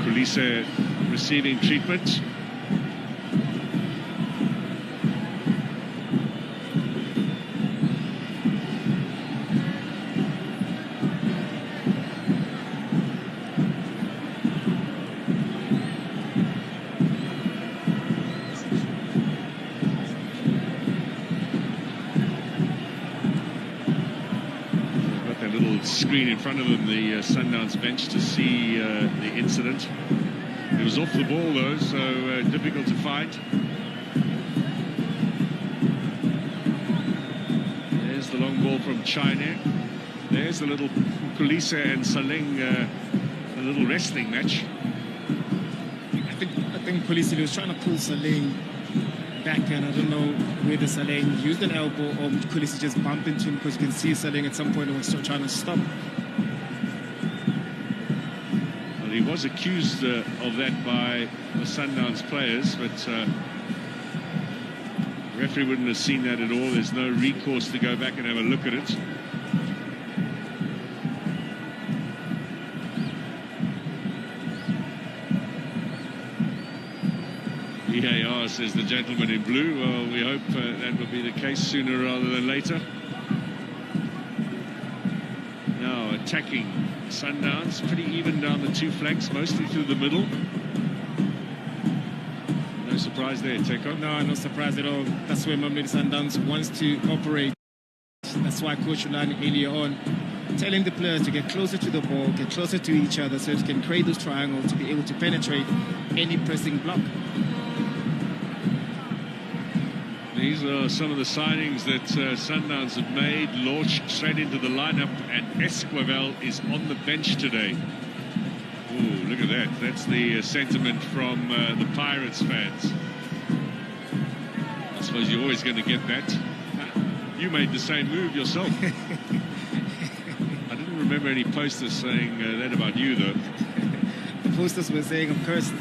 Kulise receiving treatment. Screen in front of them, the Sundowns bench, to see the incident. It was off the ball though, so difficult to find. There's the long ball from China. There's the little Kulise and Saleng, a little wrestling match. I think Kulise was trying to pull Saleng back, and I don't know whether Saleng used an elbow or Kulise just bumped into him, because you can see Saleng at some point was trying to stop. Well, he was accused of that by the Sundowns players, but referee wouldn't have seen that at all. There's no recourse to go back and have a look at it. VAR says the gentleman in blue. Well, we hope that will be the case sooner rather than later. Now attacking Sundowns, pretty even down the two flanks, mostly through the middle. No surprise there, Teko. No, no surprise at all. That's where Mamelodi Sundowns wants to operate. That's why Coach Ulani earlier on telling the players to get closer to the ball, get closer to each other, so they can create those triangles to be able to penetrate any pressing block. These are some of the signings that Sundowns have made, launched straight into the lineup, and Esquivel is on the bench today. Ooh, look at that. That's the sentiment from the Pirates fans. I suppose you're always going to get that. You made the same move yourself. I didn't remember any posters saying that about you, though. The posters were saying I'm cursed.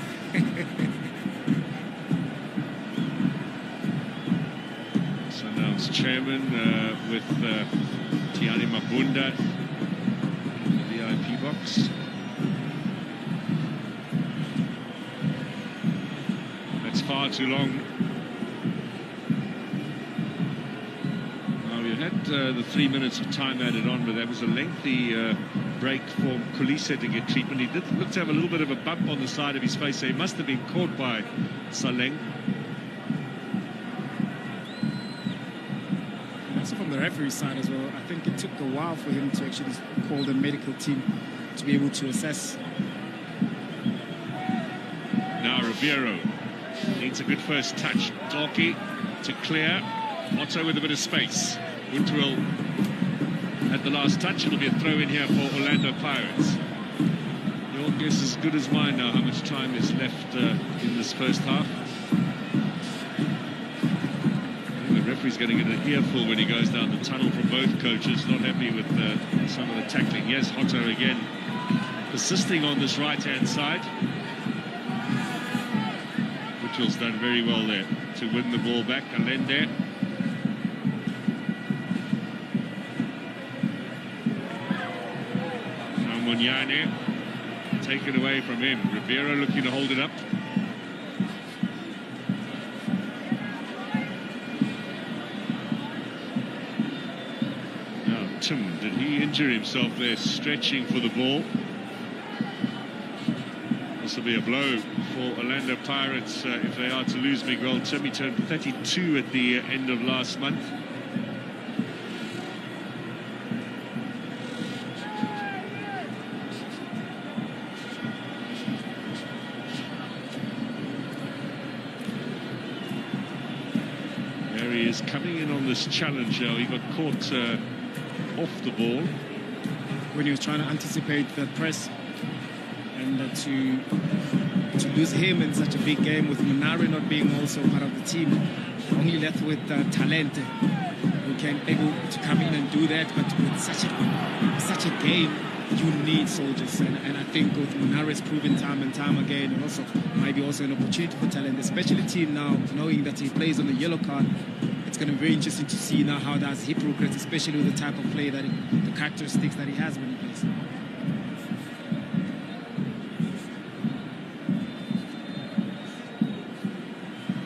Chairman with Tiani Mabunda in the VIP box. That's far too long. Well, we've had the 3 minutes of time added on, but that was a lengthy break for Kulise to get treatment. He did look to have a little bit of a bump on the side of his face, so he must have been caught by Saleng. From the referee side as well, I think it took a while for him to actually call the medical team to be able to assess. Now Ribeiro needs a good first touch. Torquay to clear. Otto with a bit of space. Woodwell at the last touch. It'll be a throw in here for Orlando Pirates. Your guess is as good as mine now how much time is left in this first half. The referee's going to get an earful when he goes down the tunnel from both coaches. Not happy with some of the tackling. Yes, Otto again persisting on this right-hand side. Mitchell's done very well there to win the ball back. Allende. Now Munyane taken away from him. Ribeiro looking to hold it up. Did he injure himself there stretching for the ball? This will be a blow for Orlando Pirates if they are to lose Miguel Tim. He turned 32 at the end of last month. There he is coming in on this challenge now. He got caught off the ball when he was trying to anticipate the press and to to lose him in such a big game with Munari not being also part of the team, only left with Talente, who can able to come in and do that. But with such a game, you need soldiers, and I think with Munari's proven time and time again, and also might be also an opportunity for Talente, especially team now knowing that he plays on the yellow card. It's going to be very interesting to see now how does he progress, especially with the type of play that the characteristics that he has when he plays.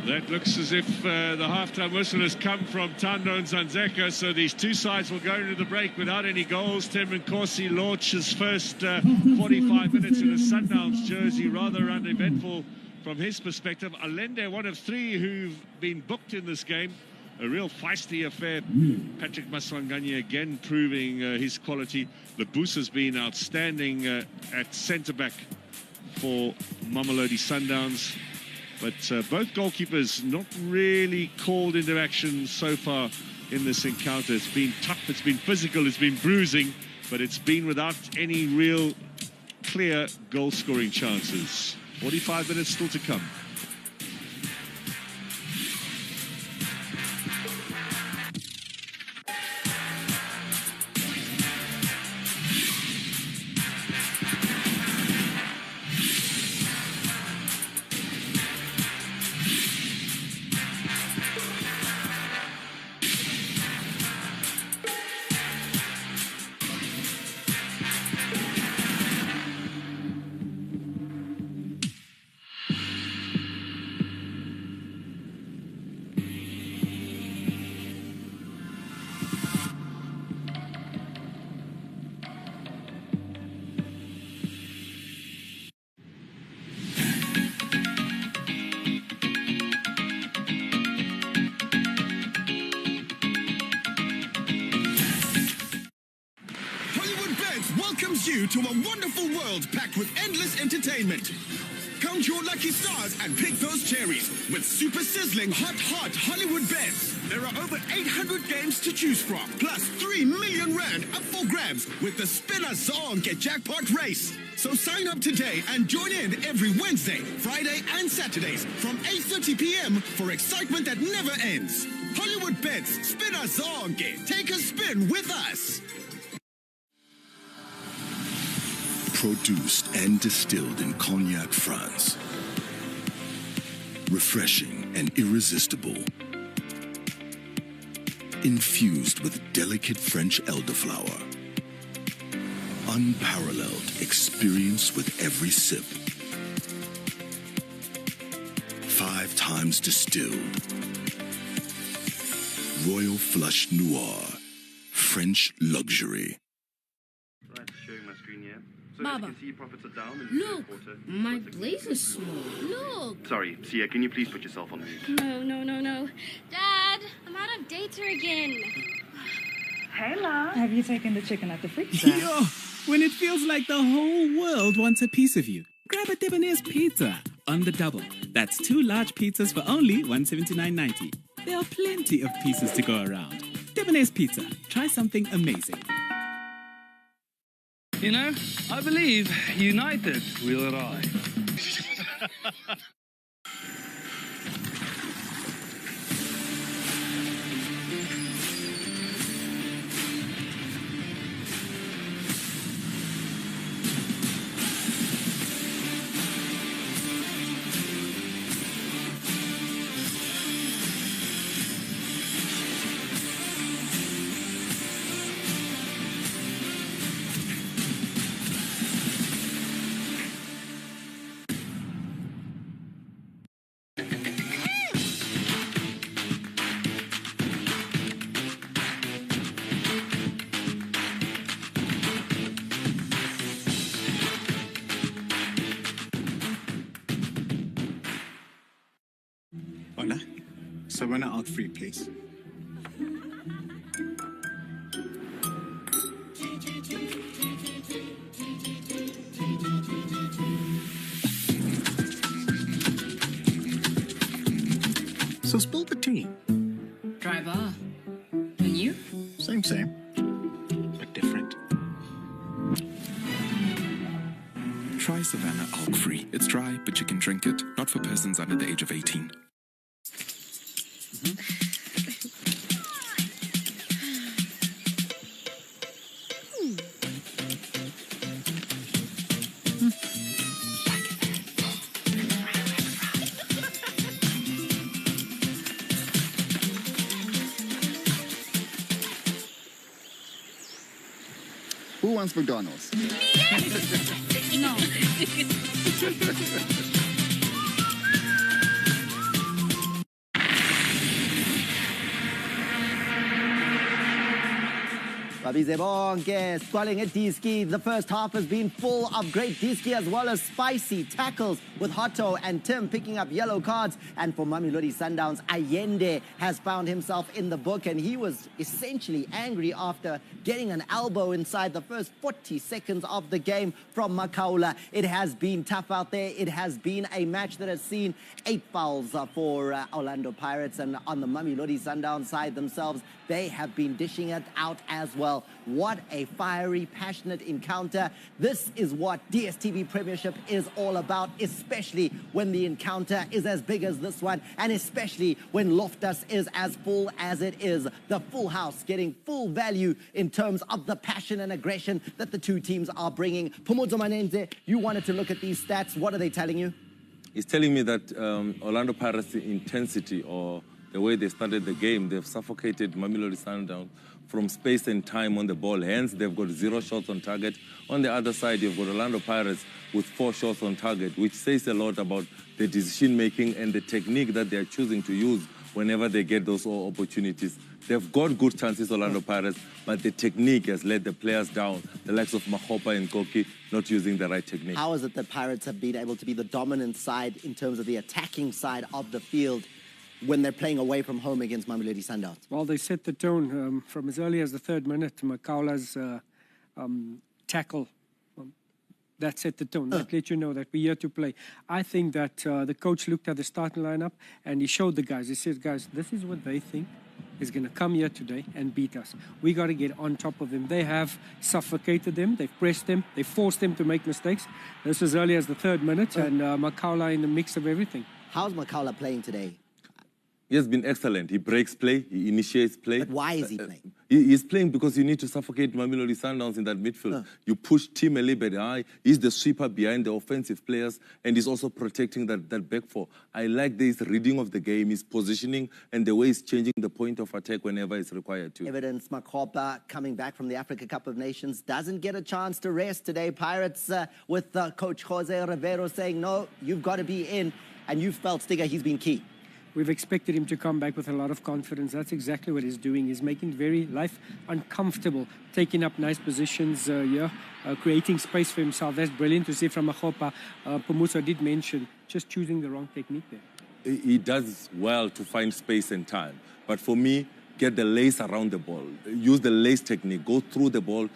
That looks as if the half-time whistle has come from Thando Nzanzeka, so these two sides will go into the break without any goals. Temrin Corsi launched his first 45 minutes in a Sundowns jersey, rather uneventful from his perspective. Allende, one of three who've been booked in this game. A real feisty affair. Patrick Maswanganye again proving his quality. The Boos has been outstanding at centre-back for Mamelodi Sundowns. But both goalkeepers not really called into action so far in this encounter. It's been tough, it's been physical, it's been bruising, but it's been without any real clear goal-scoring chances. 45 minutes still to come. To a wonderful world packed with endless entertainment. Count your lucky stars and pick those cherries with super sizzling hot Hollywood bets. There are over 800 games to choose from, plus 3 million rand up for grabs with the Spinner Zonke jackpot race. So sign up today and join in every Wednesday, Friday and Saturdays from 8:30 p.m. for excitement that never ends. Hollywood Bets, Spinner Zonke. Take a spin with us. Produced and distilled in Cognac, France. Refreshing and irresistible. Infused with delicate French elderflower. Unparalleled experience with every sip. 5 times distilled. Royal Flush Noir. French luxury. Right, showing my screen here. So Baba, as you can see, profits are down in the look, quarter. my blazer's small. Look. Sorry, Sia, can you please put yourself on mute? No. Dad, I'm out of data again. Hey, love. Have you taken the chicken at the freezer? Yo, when it feels like the whole world wants a piece of you, grab a Debonair's pizza on the double. That's 2 large pizzas for only $179.90. There are plenty of pieces to go around. Debonair's Pizza. Try something amazing. You know, I believe united we'll arrive. Hola. So when out free, please. So spill the tea. Driver. And you? Same, but different. Try Savannah alk-free. It's dry, but you can drink it. Not for persons under the age of 18. Who wants McDonald's? No. Squalling at Diski. The first half has been full of great Diski as well as spicy tackles with Hotto and Tim picking up yellow cards. And for Mamelodi Sundowns, Allende has found himself in the book, and he was essentially angry after getting an elbow inside the first 40 seconds of the game from Makaula. It has been tough out there. It has been a match that has seen 8 fouls for Orlando Pirates, and on the Mamelodi Sundowns side themselves, they have been dishing it out as well. What a fiery, passionate encounter. This is what DStv Premiership is all about, especially when the encounter is as big as this one, and especially when Loftus is as full as it is. The full house getting full value in terms of the passion and aggression that the two teams are bringing. Phumudzo Manenze, you wanted to look at these stats. What are they telling you? It's telling me that Orlando Pirates' intensity, or the way they started the game, they've suffocated Mamelodi Sundowns from space and time on the ball. Hence, they've got 0 shots on target. On the other side, you've got Orlando Pirates with 4 shots on target, which says a lot about the decision-making and the technique that they're choosing to use whenever they get those opportunities. They've got good chances, Orlando Pirates, but the technique has let the players down. The likes of Mahopa and Koki not using the right technique. How is it that Pirates have been able to be the dominant side in terms of the attacking side of the field when they're playing away from home against Mamelodi Sundowns? Well, they set the tone from as early as the 3rd minute. Makaula's tackle, that set the tone. That let you know that we're here to play. I think that the coach looked at the starting lineup and he showed the guys. He said, guys, this is what they think is going to come here today and beat us. We got to get on top of them. They have suffocated them. They've pressed them. They forced them to make mistakes. This was as early as the 3rd minute, and Makaula in the mix of everything. How's Makaula playing today? He has been excellent. He breaks play, he initiates play. But why is he playing? He's playing because you need to suffocate Mamelodi Sundowns in that midfield. You push Tim a little bit high. He's the sweeper behind the offensive players, and he's also protecting that back four. I like this reading of the game, his positioning, and the way he's changing the point of attack whenever it's required to. Evidence Makopa coming back from the Africa Cup of Nations doesn't get a chance to rest today. Pirates with Coach Jose Rivero saying, no, you've got to be in, and you've felt, Stiga, he's been key. We've expected him to come back with a lot of confidence. That's exactly what he's doing. He's making very life uncomfortable, taking up nice positions here, creating space for himself. That's brilliant to see from Mahopa. Phumudzo did mention just choosing the wrong technique there. He does well to find space and time. But for me, get the lace around the ball. Use the lace technique. Go through the ball.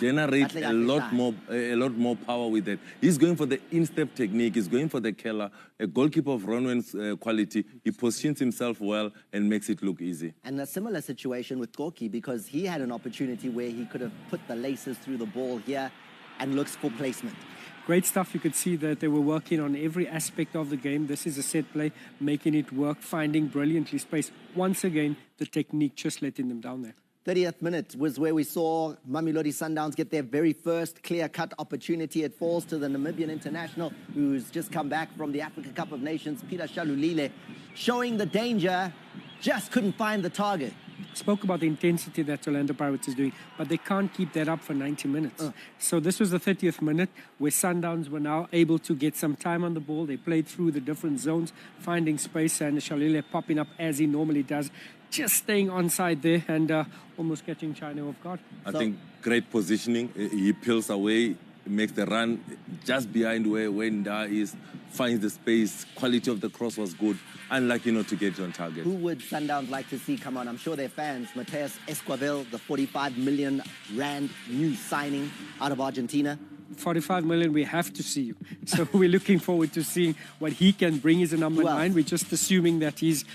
Generate a lot more power with it. He's going for the in-step technique. He's going for the killer. A goalkeeper of Ronwen's quality. He positions himself well and makes it look easy. And a similar situation with Koki, because he had an opportunity where he could have put the laces through the ball here and looks for placement. Great stuff. You could see that they were working on every aspect of the game. This is a set play, making it work, finding brilliantly space. Once again, the technique just letting them down there. 30th minute was where we saw Mamelodi Sundowns get their very first clear-cut opportunity. It falls to the Namibian international, who's just come back from the Africa Cup of Nations, Peter Shalulile, showing the danger, just couldn't find the target. Spoke about the intensity that Orlando Pirates is doing, but they can't keep that up for 90 minutes. So this was the 30th minute where Sundowns were now able to get some time on the ball. They played through the different zones, finding space, and Shalile popping up as he normally does, just staying onside there and almost catching China off guard. I think great positioning. He peels away, makes the run just behind where Nda is, finds the space. Quality of the cross was good. Unlucky not to get on target. Who would Sundowns like to see come on? I'm sure their fans. Mateus Esquivel, the 45 million rand new signing out of Argentina. 45 million, we have to see you. So we're looking forward to seeing what he can bring as a number 9. We're just assuming that he's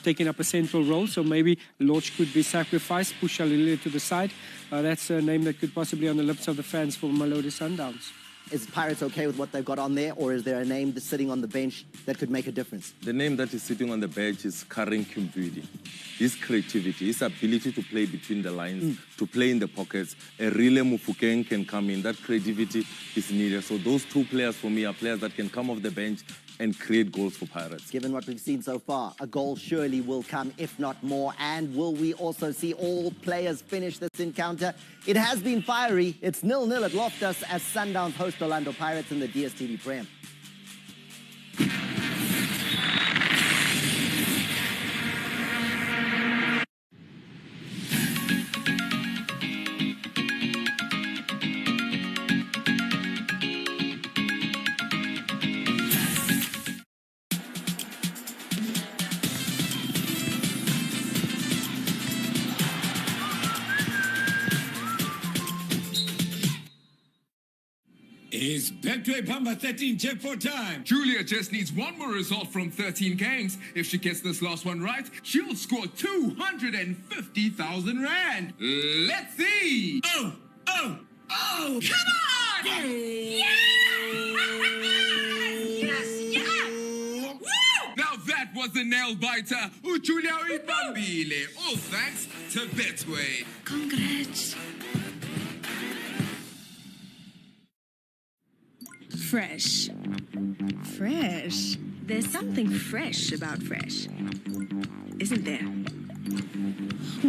taking up a central role. So maybe Lorch could be sacrificed, push Shalile to the side. That's a name that could possibly be on the lips of the fans for Mamelodi Sundowns. Is Pirates okay with what they've got on there, or is there a name that's sitting on the bench that could make a difference? The name that is sitting on the bench is Karen Kimbudi. His creativity, his ability to play between the lines, to play in the pockets. A Rile Mufukeng can come in. That creativity is needed. So those two players for me are players that can come off the bench and create goals for Pirates. Given what we've seen so far, a goal surely will come, if not more. And will we also see all players finish this encounter? It has been fiery. It's 0-0 at Loftus as Sundowns host Orlando Pirates in the DStv Prem. It's Betway Pamba 13 jackpot time. Julia just needs one more result from 13 games. If she gets this last one right, she'll score 250,000 rand. Let's see. Oh! Come on! Yeah! Yes! Woo! Now that was a nail biter. Julia Ibambile. All thanks to Betway. Congrats. Fresh. Fresh. There's something fresh about fresh, isn't there?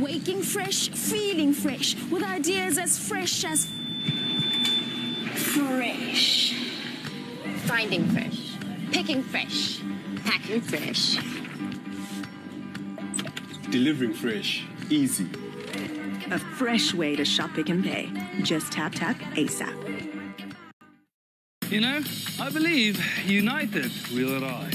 Waking fresh, feeling fresh, with ideas as fresh as... Fresh. Finding fresh. Picking fresh. Packing fresh. Delivering fresh. Easy. A fresh way to shop, pick, and pay. Just tap, tap, ASAP. You know, I believe united we'll arrive.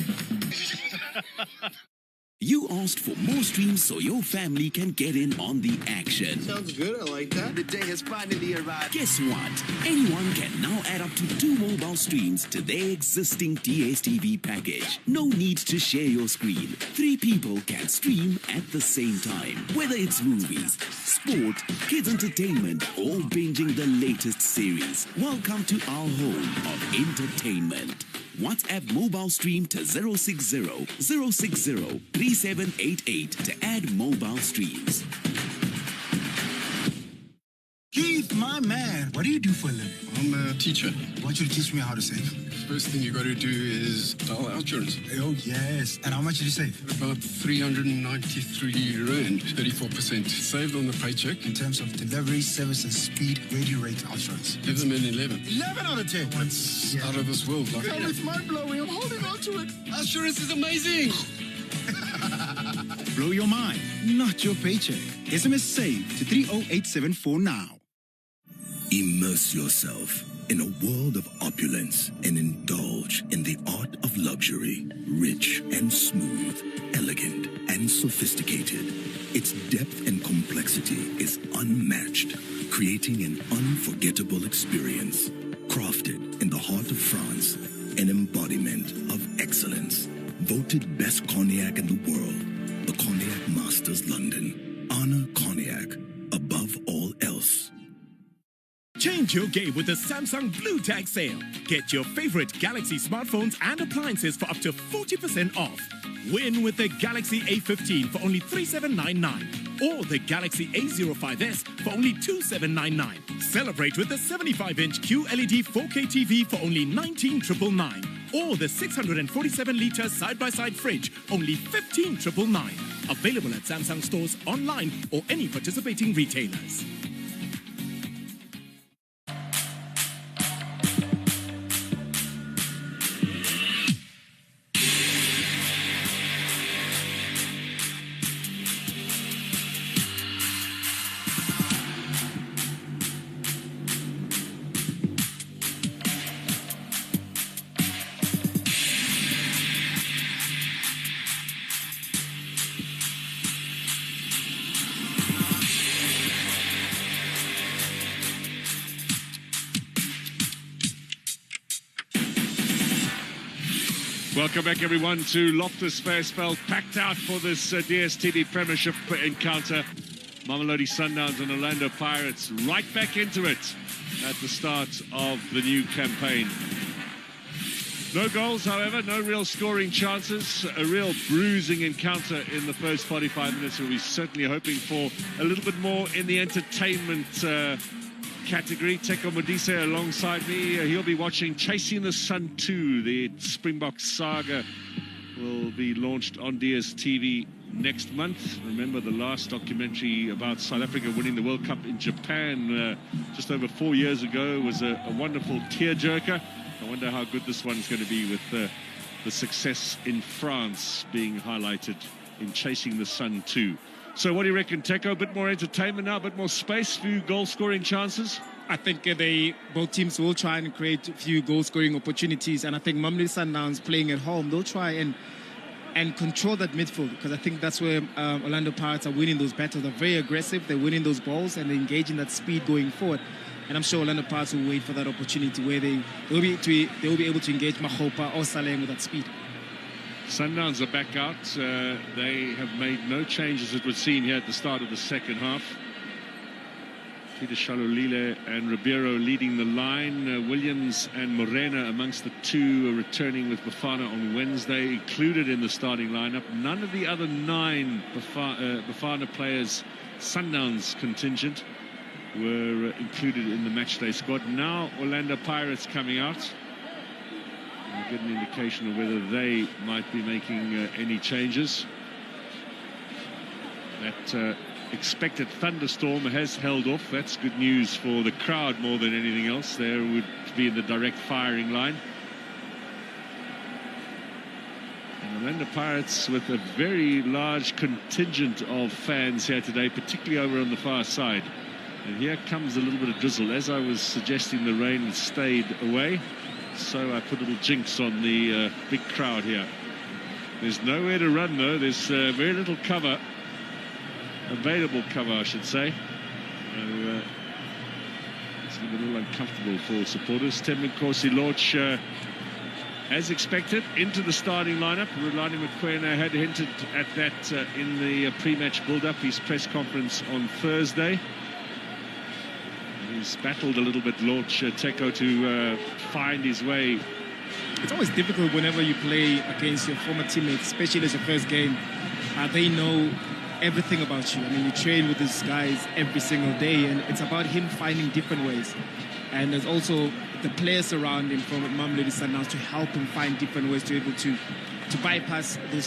You asked for more streams so your family can get in on the action. Sounds good, I like that. The day has finally arrived. Guess what? Anyone can now add up to 2 mobile streams to their existing DStv package. No need to share your screen. 3 people can stream at the same time. Whether it's movies, sport, kids entertainment, or binging the latest series. Welcome to our home of entertainment. WhatsApp mobile stream to 060 060 3788 to add mobile streams. Keith, my man, what do you do for a living? I'm a teacher. Why don't you teach me how to save? First thing you got to do is dial our insurance. Oh, yes. And how much did you save? About 393 Rand, 34% saved on the paycheck. In terms of delivery, service, and speed, where do you rate insurance? Give them an 11. 11 out of 10. It's out of this world. Like, it's mind-blowing. I'm holding on to it. Insurance is amazing. Blow your mind, not your paycheck. SMS SAVE to 30874 now. Immerse yourself in a world of opulence and indulge in the art of luxury. Rich and smooth, elegant and sophisticated. Its depth and complexity is unmatched, creating an unforgettable experience. Crafted in the heart of France, an embodiment of excellence. Voted best cognac in the world, the Cognac Masters London. Honor cognac above all else. Change your game with the Samsung Blue Tag sale. Get your favorite Galaxy smartphones and appliances for up to 40% off. Win with the Galaxy A15 for only $3,799 or the Galaxy A05s for only $2,799. Celebrate with the 75-inch QLED 4K TV for only $19,999 or the 647-liter side-by-side fridge, only $15,999. Available at Samsung stores, online, or any participating retailers. Welcome back, everyone, to Loftus Fairspell, packed out for this DStv Premiership encounter. Mamelodi Sundowns and Orlando Pirates right back into it. at the start of the new campaign. No goals, however, no real scoring chances. A real bruising encounter in the first 45 minutes. We'll be certainly hoping for a little bit more in the entertainment category. Teko Modise alongside me. He'll be watching Chasing the Sun 2. The Springbok saga will be launched on DStv next month. Remember, the last documentary about South Africa winning the World Cup in Japan just over 4 years ago was a wonderful tearjerker. I wonder how good this one's going to be with the success in France being highlighted in Chasing the Sun 2. So what do you reckon, Teko? A bit more entertainment now, a bit more space, few goal-scoring chances? I think both teams will try and create a few goal-scoring opportunities, and I think Mamelodi Sundowns playing at home, they'll try and control that midfield, because I think that's where Orlando Pirates are winning those battles. They're very aggressive, they're winning those balls, and they're engaging that speed going forward. And I'm sure Orlando Pirates will wait for that opportunity where they will be able to engage Mahopa or Saleng with that speed. Sundowns are back out. They have made no changes, it would seem, here at the start of the second half. Peter Shalolile and Ribeiro leading the line. Williams and Morena amongst the two are returning with Bafana on Wednesday, included in the starting lineup. None of the other 9 Bafana players, Sundowns contingent, were included in the matchday squad. Now Orlando Pirates coming out. We'll get an indication of whether they might be making any changes. That expected thunderstorm has held off. That's good news for the crowd more than anything else. There would be in the direct firing line. And Orlando Pirates with a very large contingent of fans here today, particularly over on the far side. And here comes a little bit of drizzle. As I was suggesting, the rain stayed away, so I put a little jinx on the big crowd here. There's nowhere to run, though. There's very little cover. Available cover, I should say. So, it's a little uncomfortable for supporters. Temmin Corsi-Lorch, as expected, into the starting lineup. Rulani Mokoena had hinted at that in the pre-match build-up, his press conference on Thursday. He's battled a little bit, Lorch, Teko, to find his way. It's always difficult whenever you play against your former teammates, especially as your first game. They know everything about you. I mean, you train with these guys every single day, and it's about him finding different ways. And there's also the players around him from Mamelodi Sundowns to help him find different ways to be able to bypass the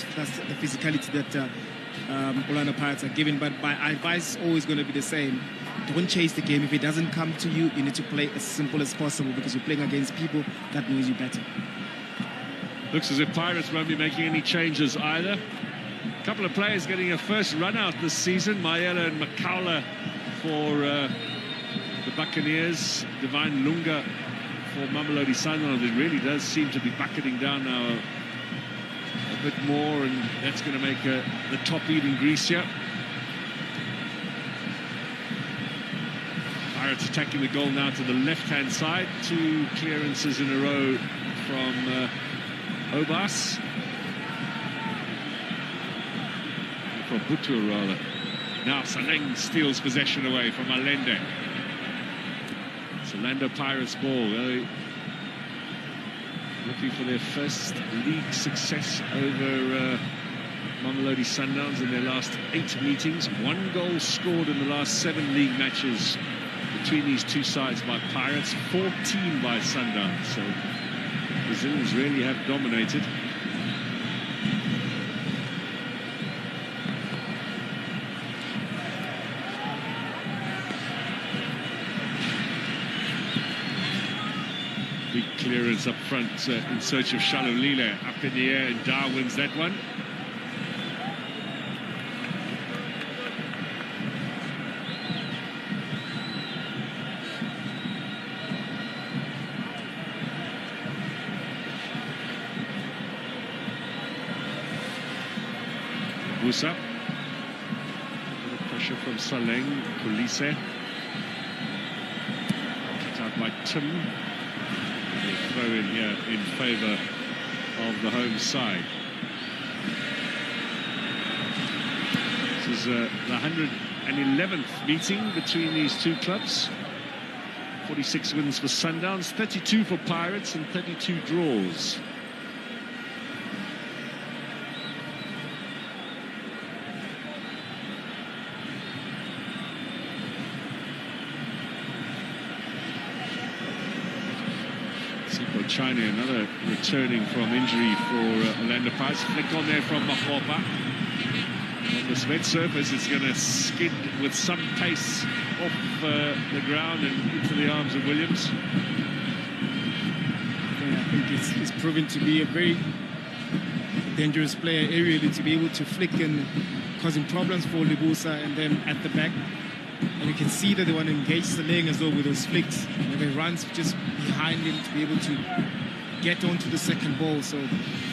physicality that Orlando Pirates are giving. But my advice is always going to be the same. Don't chase the game. If it doesn't come to you, you need to play as simple as possible, because you're playing against people that knows you better. Looks as if Pirates won't be making any changes either. A couple of players getting a first run out this season. Mayela and Makaula for the Buccaneers. Divine Lunga for Mamelodi Sundowns. It really does seem to be bucketing down now a bit more, and that's going to make the top eating grease here. Pirates attacking the goal now to the left-hand side. 2 clearances in a row from Obas. From Butur, rather. Now Saleng steals possession away from Allende. It's Orlando Pirates ball. They're looking for their first league success over Mamelodi Sundowns in their last 8 meetings. 1 goal scored in the last 7 league matches between these two sides by Pirates, 14 by Sundowns. So Brazilians really have dominated. Big clearance up front in search of Shalolile. Up in the air, and Dar wins that one. Musa. A little pressure from Saleng. Kulise. Kicked out by Tim. Throw in here in favour of the home side. This is the 111th meeting between these two clubs. 46 wins for Sundowns, 32 for Pirates, and 32 draws. China, another returning from injury for Orlando Pirates. Flick on there from Mahopa. On this wet surface, it's going to skid with some pace off the ground and into the arms of Williams. Yeah, I think it's proven to be a very dangerous player aerially, to be able to flick and causing problems for Libusa, and then at the back. And you can see that they want to engage Saleng as well with those flicks. And he runs just behind him to be able to get onto the second ball. So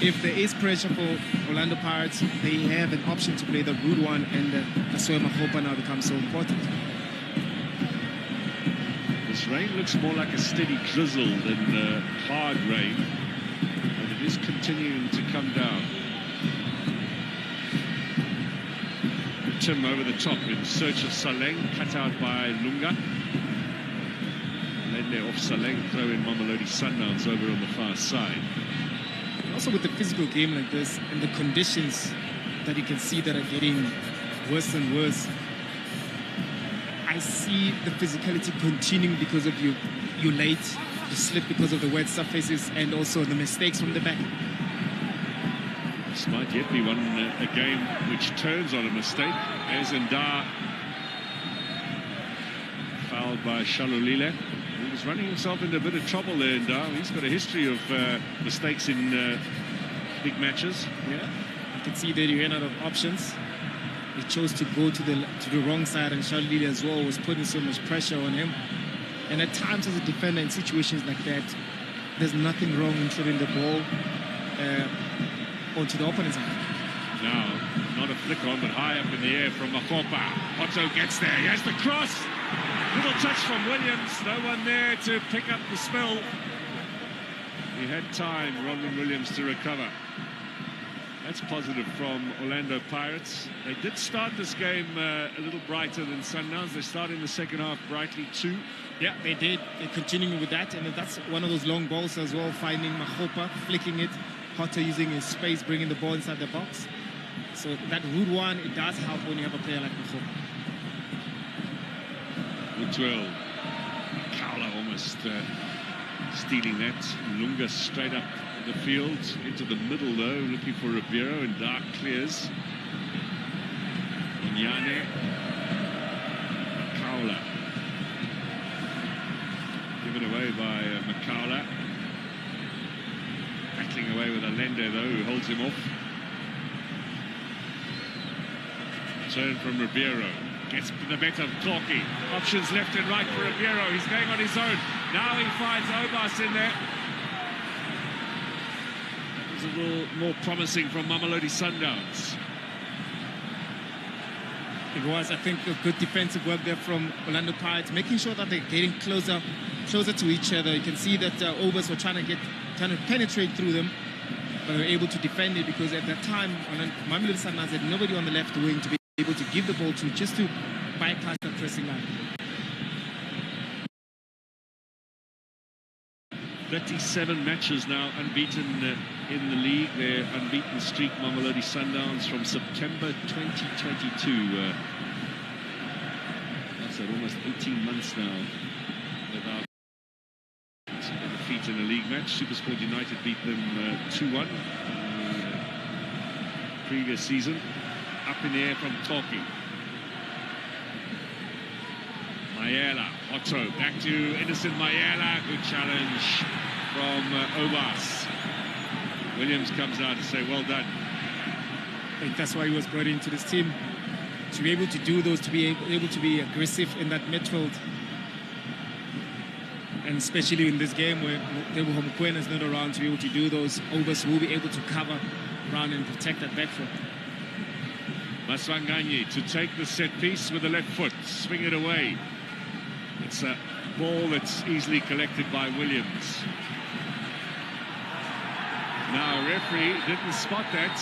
if there is pressure for Orlando Pirates, they have an option to play the rude one, and that's where Mahopa now becomes so important. This rain looks more like a steady drizzle than hard rain, and it is continuing to come down. Tim over the top in search of Saleng, cut out by Lunga. And then they're off Saleng, throw in Mamelodi Sundowns over on the far side. Also with the physical game like this and the conditions that you can see that are getting worse and worse, I see the physicality continuing because of you late, you slip because of the wet surfaces, and also the mistakes from the back. This might yet be a game which turns on a mistake. As Ndar fouled by Shalulile. He was running himself into a bit of trouble there, Ndar. He's got a history of mistakes in big matches. Yeah, you can see that he ran out of options. He chose to go to the wrong side, and Shalulile as well was putting so much pressure on him. And at times as a defender in situations like that, there's nothing wrong in clearing the ball onto the opponent's hand. Now, not a flick on, but high up in the air from Mahopa. Otto gets there. He has the cross. Little touch from Williams. No one there to pick up the spill. He had time, Ronwen Williams, to recover. That's positive from Orlando Pirates. They did start this game a little brighter than Sundowns. They started in the second half brightly too. Yeah, they did. They're continuing with that, and that's one of those long balls as well, finding Mahopa, flicking it. Potter using his space, bringing the ball inside the box. So that rude one, it does help when you have a player like Mahopa. Woodwell, Kaula almost stealing that. Lunga straight up the field, into the middle though, looking for Ribeiro, and Dark clears. Onyane, Kaula. Given away by Makaula. Battling away with Allende though, who holds him off. Turn from Ribeiro. Gets the better of Torquay. Options left and right for Ribeiro. He's going on his own. Now he finds Obas in there. That was a little more promising from Mamelodi Sundowns. It was, I think, a good defensive work there from Orlando Pirates, making sure that they're getting closer to each other. You can see that Obas were trying to penetrate through them, but they were able to defend it because at that time, Mamelodi Sundowns had nobody on the left wing to be able to give the ball to, just to bypass the pressing line. 37 matches now unbeaten in the league. Their unbeaten streak, Mamelodi Sundowns, from September 2022. That's almost 18 months now without a defeat in a league match. SuperSport United beat them 2-1 previous season. Up in the air from Toki. Mayela, Otto, back to innocent Mayela. Good challenge from Obas. Williams comes out to say, well done. I think that's why he was brought into this team, to be able to do those, to be able to be aggressive in that midfield. And especially in this game where Teboho Mokoena is not around, to be able to do those, Obas will be able to cover around and protect that back foot. Maswanganyi to take the set piece with the left foot, swing it away. It's a ball that's easily collected by Williams. Now, referee didn't spot that.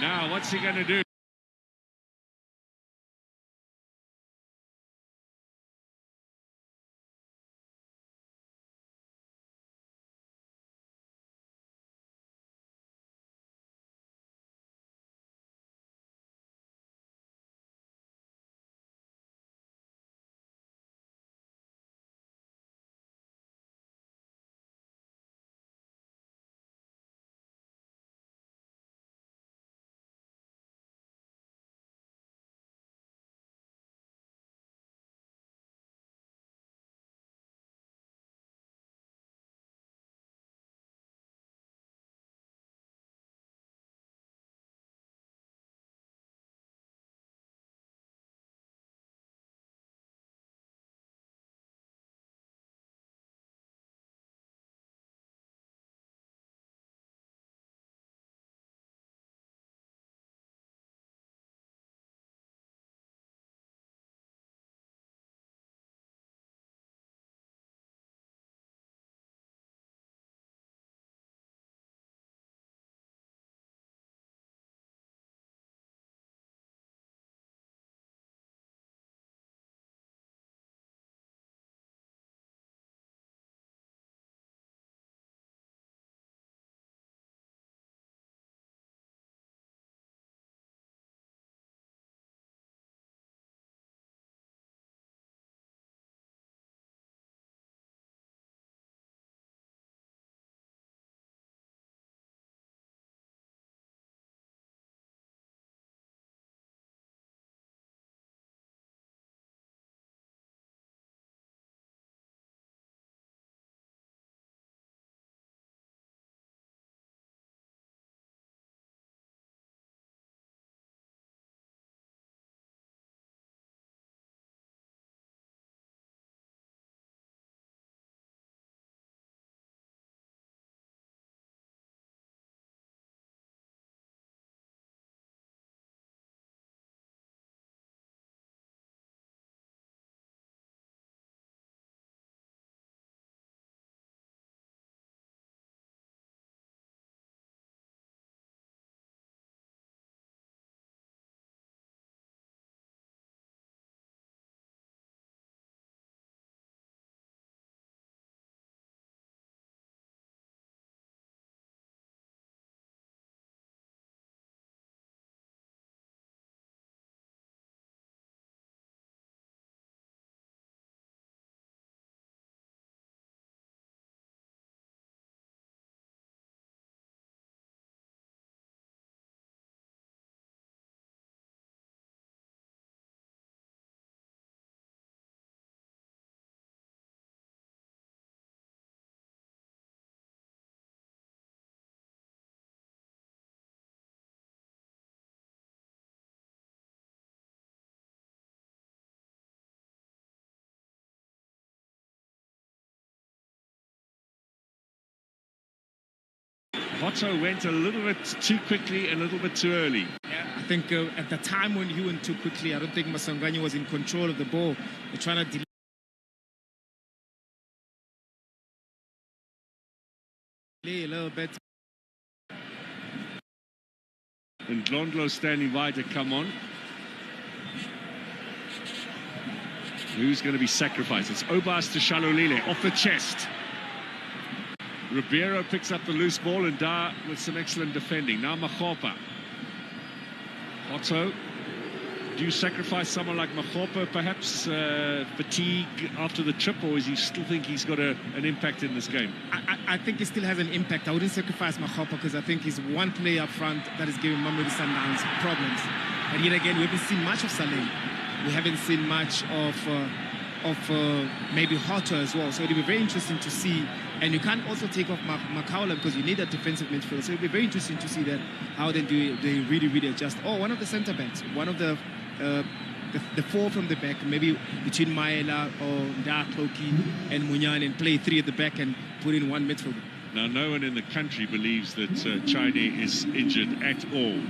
Now, what's he going to do? Hotto went a little bit too quickly and a little bit too early. Yeah, I think at the time when he went too quickly, I don't think Masanganye was in control of the ball. They're trying to delay a little bit. And Ndlondlo standing by to come on. Who's going to be sacrificed? It's Obas to Shalolile off the chest. Ribeiro picks up the loose ball and Dar with some excellent defending. Now Makgopa. Hotto. Do you sacrifice someone like Makgopa, perhaps fatigue after the trip, or does he still think he's got an impact in this game? I think he still has an impact. I wouldn't sacrifice Makgopa because I think he's one player up front that is giving Mamelodi Sundowns problems. But yet again, we haven't seen much of Saleh. We haven't seen much of maybe Hotto as well. So it'll be very interesting to see. And you can't also take off Makaula because you need a defensive midfield. So it'll be very interesting to see that how they really adjust. Oh, one of the centre backs, one of the four from the back, maybe between Maela or Ndar Kloki and Munyan, and play three at the back and put in one midfielder. Now, no one in the country believes that Chine is injured at all.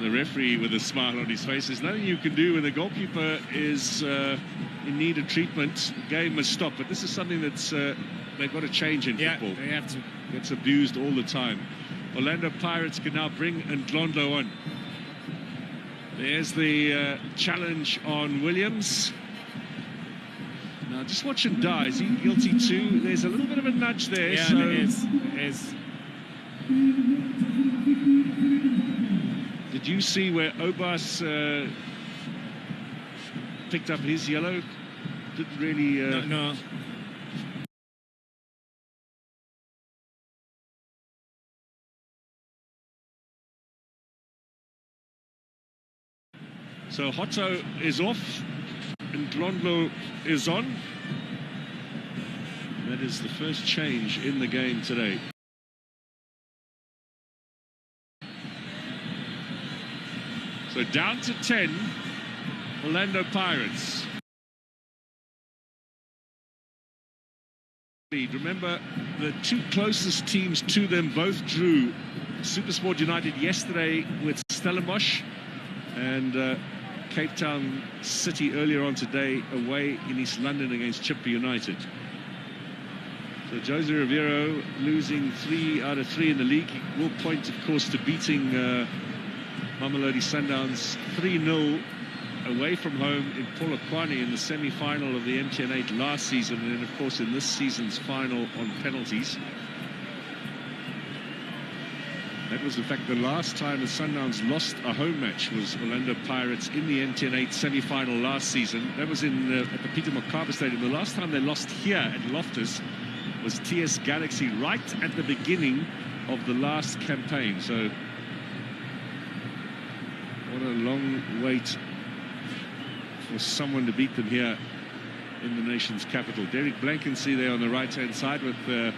The referee with a smile on his face. There's nothing you can do when the goalkeeper is in need of treatment. Game must stop. But this is something that's they've got to change in football. Yeah, they have to. It's abused all the time. Orlando Pirates can now bring Ndlondlo on. There's the challenge on Williams. Now, just watching Dar. Is he guilty too? There's a little bit of a nudge there. Yeah, so there is. There is. Did you see where Obas picked up his yellow? Didn't really... No. So Hotto is off and Ndlondlo is on. That is the first change in the game today. So down to 10, Orlando Pirates. Remember, the two closest teams to them both drew. SuperSport United yesterday with Stellenbosch and Cape Town City earlier on today away in East London against Chippa United. So Jose Ribeiro losing 3 out of 3 in the league. He will point, of course, to beating Mamelodi Sundowns 3-0 away from home in Polokwane in the semi-final of the MTN8 last season, and then, of course, in this season's final on penalties. That was, in fact, the last time the Sundowns lost a home match was Orlando Pirates in the MTN8 semi-final last season. That was in at the Peter Mokaba Stadium. The last time they lost here at Loftus was TS Galaxy right at the beginning of the last campaign. So what a long wait for someone to beat them here in the nation's capital. Derek Blankensee there on the right-hand side with the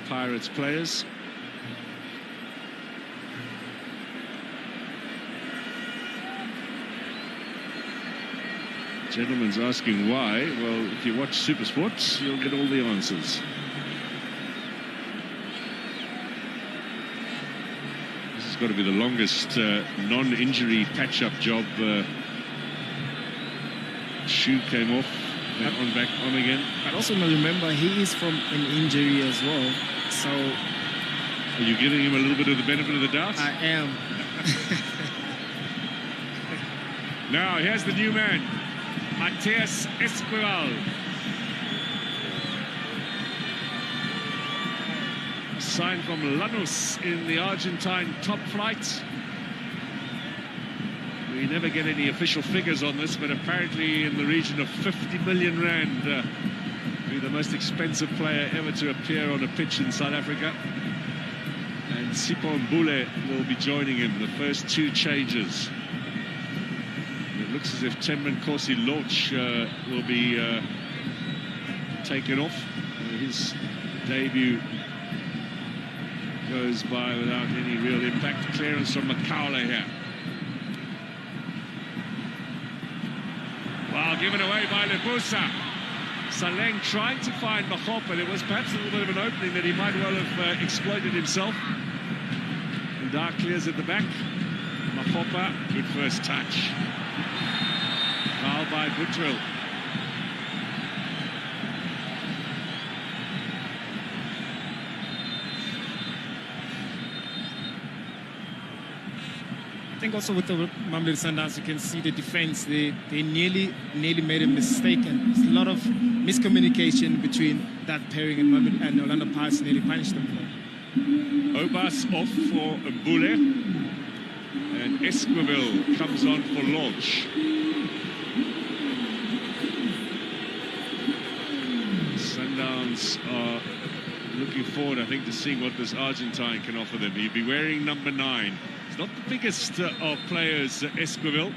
Pirates players. Gentleman's asking why. Well, if you watch SuperSport, you'll get all the answers. This has got to be the longest non-injury patch-up job. Shoe came off, then on back on again. But also remember, he is from an injury as well. So, are you giving him a little bit of the benefit of the doubt? I am. Now, here's the new man. Mateus Esquivel. Signed from Lanús in the Argentine top flight. We never get any official figures on this, but apparently in the region of 50 million rand. Be the most expensive player ever to appear on a pitch in South Africa. And Sipho Mbule will be joining him, the first 2 changes. Looks as if Temmin Nkosi Loach will be taken off. His debut goes by without any real impact. Clearance from Makaula here. Wow, given away by Lebusa. Saleng trying to find Mahopa. There was perhaps a little bit of an opening that he might well have exploited himself. Dar clears at the back. Mahopa, good first touch. Foul by Buttrill. I think also with the Mamelodi Sundowns, you can see the defense. They nearly made a mistake, and there's a lot of miscommunication between that pairing, and Orlando Pirates nearly punished them for it. Obas off for Mbule, and Esquivel comes on for Lodge. Sundowns are looking forward, I think, to seeing what this Argentine can offer them. He'll be wearing number 9. He's not the biggest of players, Esquivel.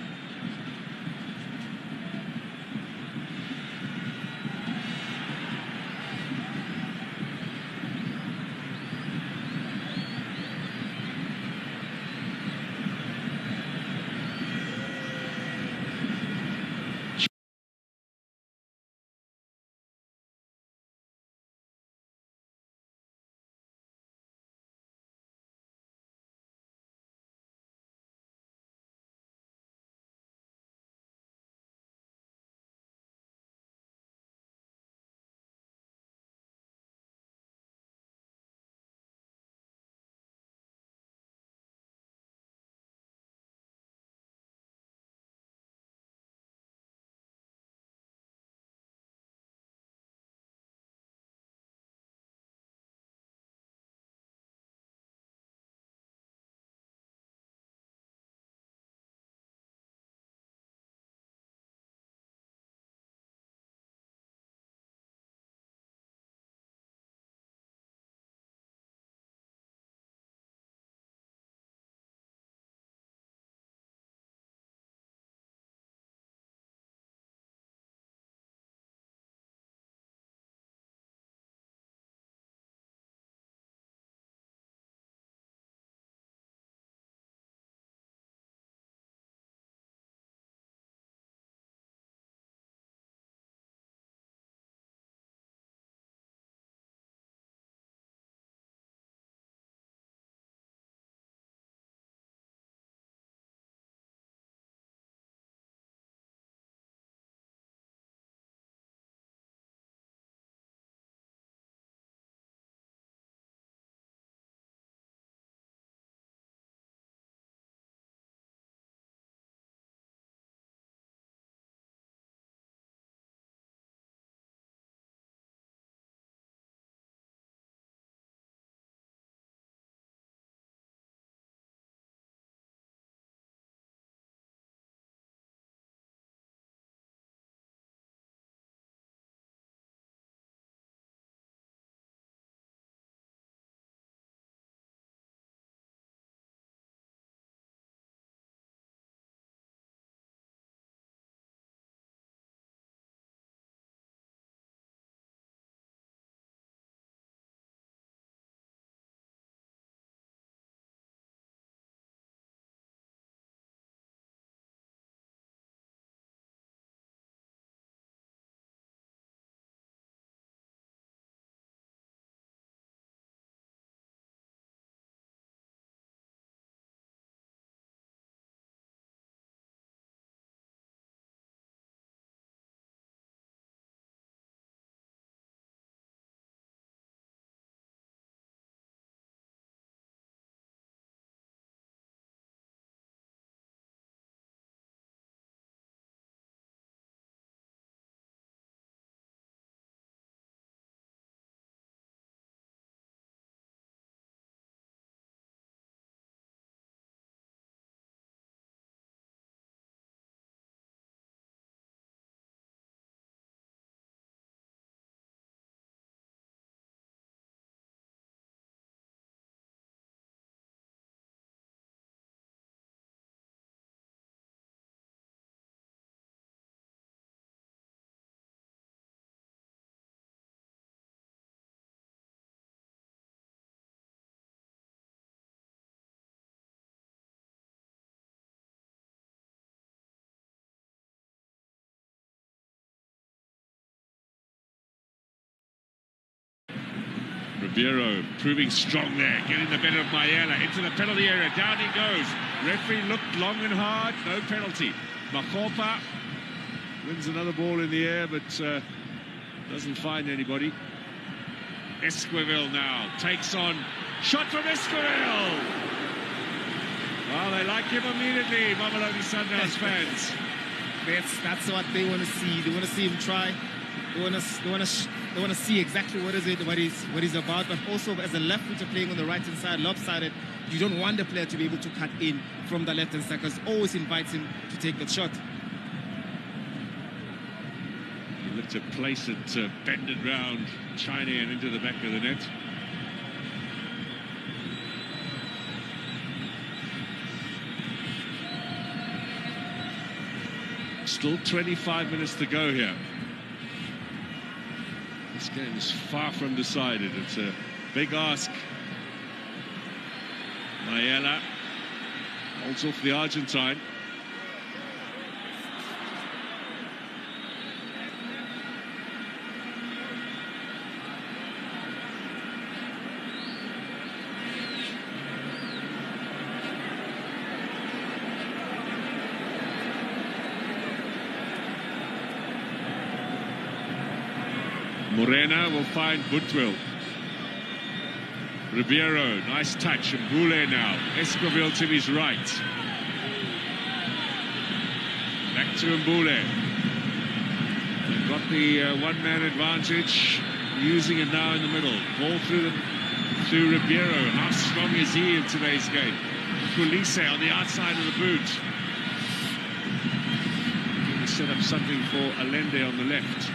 Ribeiro proving strong there, getting the better of Mayela into the penalty area. Down he goes. Referee looked long and hard, no penalty. Makgopa wins another ball in the air, but doesn't find anybody. Esquivel now takes on. Shot from Esquivel! Well, they like him immediately, Mamelodi Sundowns fans. That's what they want to see. They want to see him try. They want to see exactly what he's about. But also, as a left footer playing on the right hand side, lopsided, you don't want the player to be able to cut in from the left hand side because always invites him to take that shot. He looked to place it, bend it round China and into the back of the net. Still 25 minutes to go here. This game is far from decided. It's a big ask. Mayela holds off the Argentine. Morena will find Butwil. Ribeiro, nice touch. Mbule now. Esquivel to his right. Back to Mbule. They've got the one-man advantage. Using it now in the middle. Ball through Ribeiro. How strong is he in today's game? Kulise on the outside of the boot. Going to set up something for Allende on the left.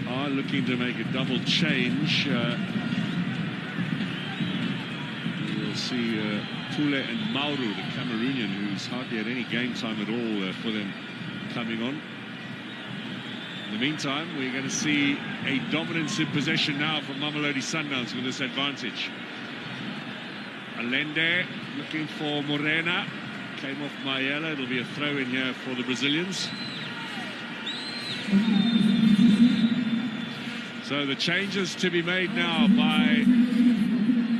Are looking to make a double change. We'll see Pule and Mauru, the Cameroonian, who's hardly had any game time at all for them, coming on. In the meantime, we're going to see a dominance in possession now from Mamelodi Sundowns with this advantage. Allende looking for Morena. Came off Mayela. It'll be a throw in here for the Brazilians. So the changes to be made now by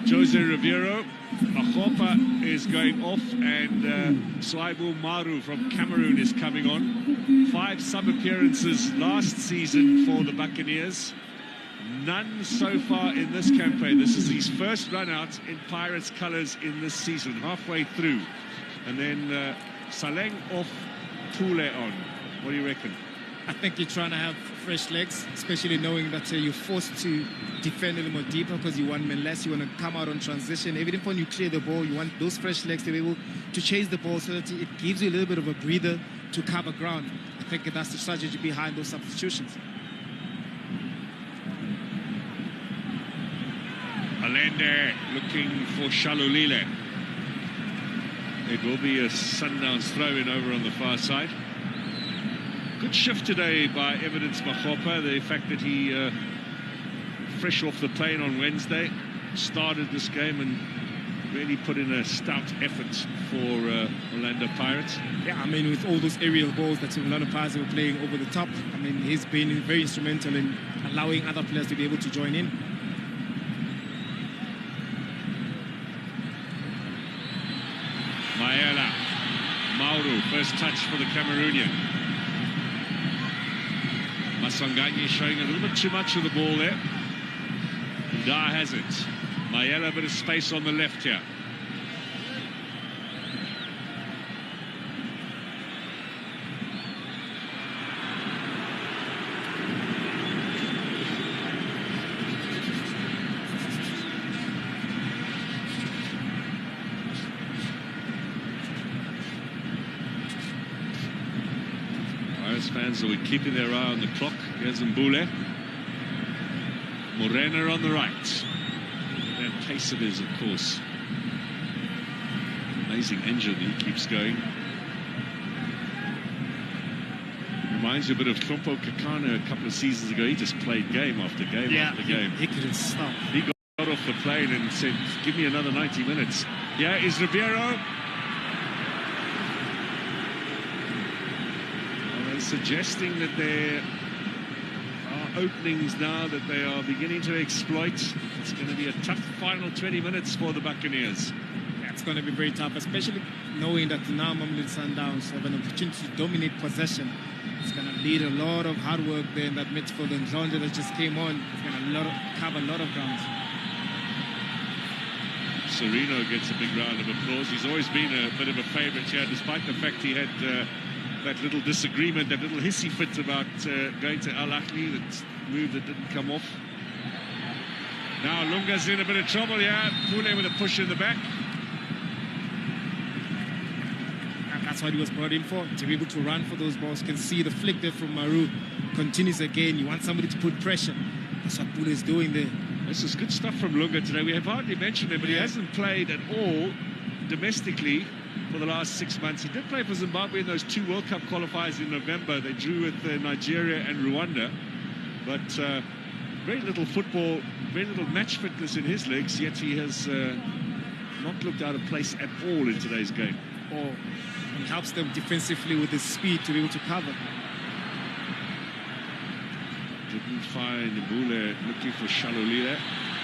Jose Ribeiro. Makgopa is going off and Swaibu Maru from Cameroon is coming on. 5 sub-appearances last season for the Buccaneers. None so far in this campaign. This is his first run out in Pirates colours in this season, halfway through. And then Saleng off, Pule on. What do you reckon? I think you're trying to have fresh legs, especially knowing that you're forced to defend a little more deeper because you want men less. You want to come out on transition. Even if when you clear the ball, you want those fresh legs to be able to chase the ball so that it gives you a little bit of a breather to cover ground. I think that's the strategy behind those substitutions. Allende looking for Shalulile. It will be a Sundowns throw-in over on the far side. Good shift today by Evidence Makgopa. The fact that he, fresh off the plane on Wednesday, started this game and really put in a stout effort for Orlando Pirates. Yeah, I mean, with all those aerial balls that Orlando Pirates were playing over the top, I mean, he's been very instrumental in allowing other players to be able to join in. Mayela, Mauru, first touch for the Cameroonian. Masanganye showing a little bit too much of the ball there. Dar has it. Mayela, a bit of space on the left here. Fans will be keeping their eye on the clock. Here's Mbule. Morena on the right. That pace of his, of course. Amazing engine, he keeps going. Reminds you a bit of Trompo Kakana a couple of seasons ago. He just played game after game after game. He couldn't stop. He got Got off the plane and said, give me another 90 minutes. Yeah, is Ribeiro. Well, they're suggesting that there are openings now that they are beginning to exploit. It's going to be a tough final 20 minutes for the Buccaneers. Yeah, it's going to be very tough, especially knowing that now Mamelodi Sundowns have an opportunity to dominate possession. It's going to need a lot of hard work there in that midfield, and Zonda that just came on is going to cover a lot of ground. Serino gets a big round of applause. He's always been a bit of a favourite here, despite the fact he had that little disagreement, that little hissy fit about going to Al Ahly, that move that didn't come off. Now Lunga's in a bit of trouble here. Pule with a push in the back. And that's what he was brought in for, to be able to run for those balls. You can see the flick there from Maru. Continues again. You want somebody to put pressure. That's what Pule is doing there. This is good stuff from Lunga today. We have hardly mentioned him, but he hasn't played at all domestically for the last 6 months. He did play for Zimbabwe in those 2 World Cup qualifiers in November. They drew with Nigeria and Rwanda, but very little football, very little match fitness in his legs, yet he has not looked out of place at all in today's game. And helps them defensively with his speed to be able to cover. Didn't find Bule, looking for Shalolile.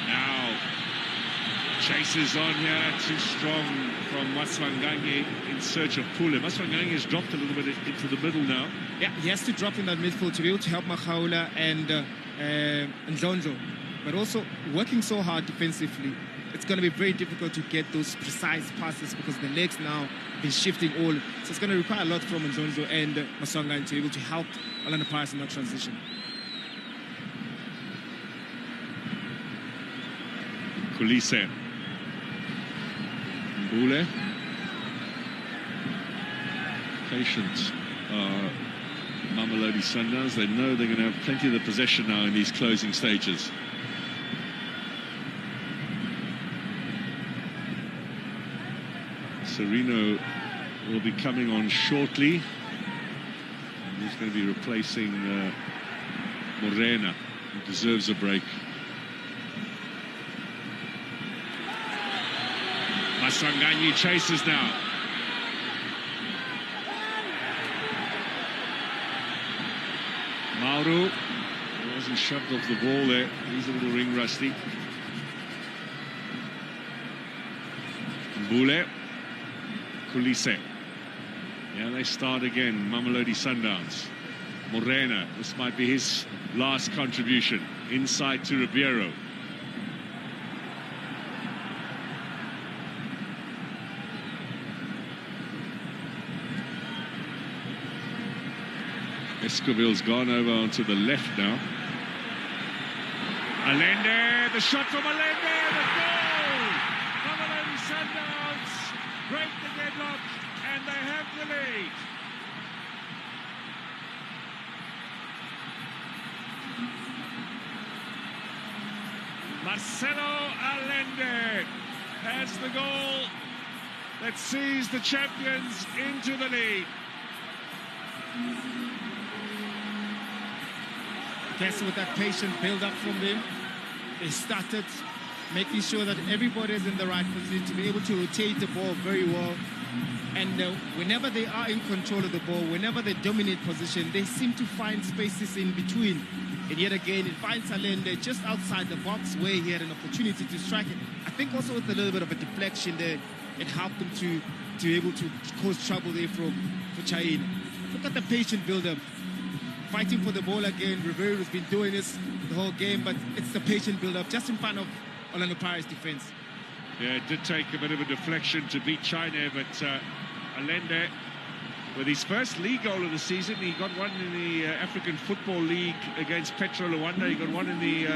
Now chases on here, too strong from Maswanganyi in search of Pule. Maswanganyi has dropped a little bit into the middle now. Yeah, he has to drop in that midfield to be able to help Makhaula and Ndlondlo. But also working so hard defensively, it's going to be very difficult to get those precise passes because the legs now been shifting all. So it's going to require a lot from Ndlondlo and Maswanganyi to be able to help Orlando Pirates in that transition. Kulise. Mbule. Patient Mamelodi Sundowns. They know they're going to have plenty of the possession now in these closing stages. Serino will be coming on shortly. He's going to be replacing Morena, who deserves a break. Maswanganyi chases now. Mauro wasn't shoved off the ball there. He's a little ring rusty. Mbule. Kulise. Yeah, they start again. Mamelodi Sundowns. Morena. This might be his last contribution. Inside to Ribeiro. Escoville's gone over onto the left now. Allende, the shot from Allende, the goal! Mamelodi Sundowns break the deadlock and they have the lead. Marcelo Allende has the goal that sees the champions into the lead. Guess with that patient build-up from them, they started making sure that everybody is in the right position to be able to rotate the ball very well. And whenever they are in control of the ball, whenever they dominate position, they seem to find spaces in between. And yet again, it finds Allende just outside the box where he had an opportunity to strike it. I think also with a little bit of a deflection there, it helped them to be able to cause trouble there for Chain. Look at the patient build-up. Fighting for the ball again. Ribeiro has been doing this the whole game, but it's the patient build-up just in front of Orlando Pirates defense. Yeah, it did take a bit of a deflection to beat China, but Allende, with his first league goal of the season, he got one in the African Football League against Petro Luanda. He got one in the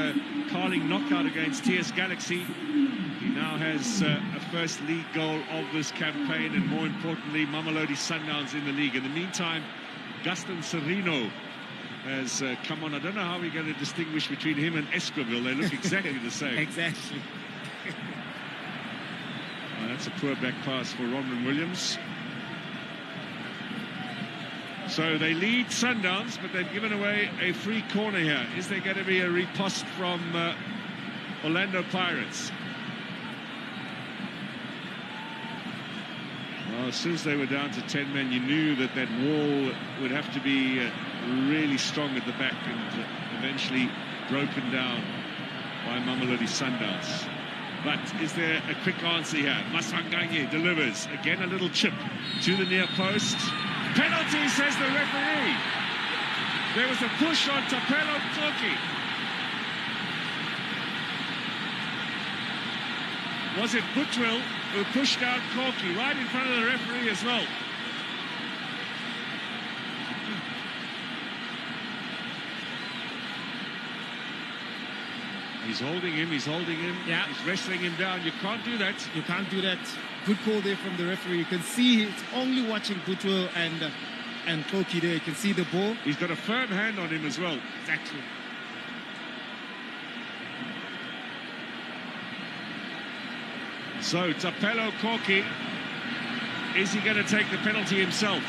Carling knockout against TS Galaxy. He now has a first league goal of this campaign, and more importantly, Mamelodi Sundowns in the league. In the meantime, Gaston Serino has come on. I don't know how we're going to distinguish between him and Escoville. They look exactly the same. Exactly. That's a poor back pass for Ronman Williams. So they lead Sundowns, but they've given away a free corner here. Is there going to be a riposte from Orlando Pirates. Well, since they were down to 10 men, you knew that that wall would have to be really strong at the back and eventually broken down by Mamelodi Sundowns. But is there a quick answer here? Masanganye delivers. Again, a little chip to the near post. Penalty, says the referee. There was a push on Tapelo Koki. Was it Butwill who pushed out Koki right in front of the referee as well? He's holding him, Yeah. He's wrestling him down. You can't do that. You can't do that. Good call there from the referee. You can see it's only watching Butwill and Koki there. You can see the ball. He's got a firm hand on him as well. Exactly. So, Tapelo Koki, is he going to take the penalty himself?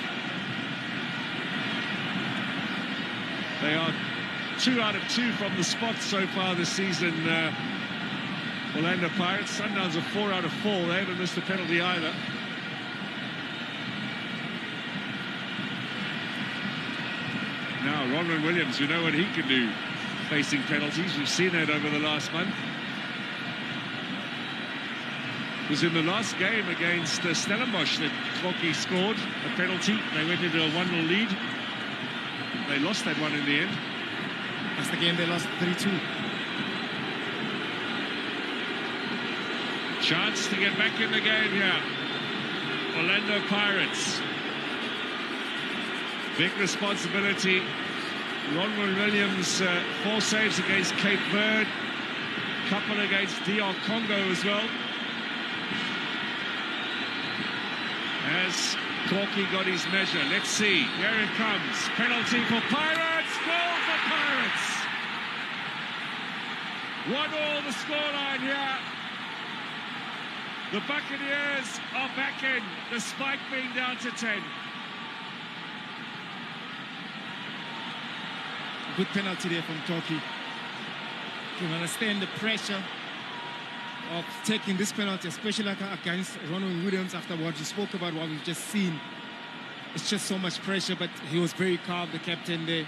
They are 2 out of 2 from the spot so far this season. Orlando Pirates. Sundowns are 4 out of 4. They haven't missed a penalty either. Now, Ronwen Williams, we know what he can do facing penalties. We've seen that over the last month. It was in the last game against Stellenbosch that Koki scored a penalty. They went into a 1-0 lead. They lost that one in the end. That's the game they lost 3-2. Chance to get back in the game here. Orlando Pirates. Big responsibility. Ronwen Williams, 4 saves against Cape Verde. Couple against DR Congo as well. Has Koki got his measure? Let's see. Here it comes. Penalty for Pirates. Goal for Pirates. 1-1 the scoreline here. The Buccaneers are back in, despite being down to 10. Good penalty there from Koki. You can understand the pressure of taking this penalty, especially against Ronwen Williams after what you spoke about, what we've just seen. It's just so much pressure, but he was very calm, the captain there,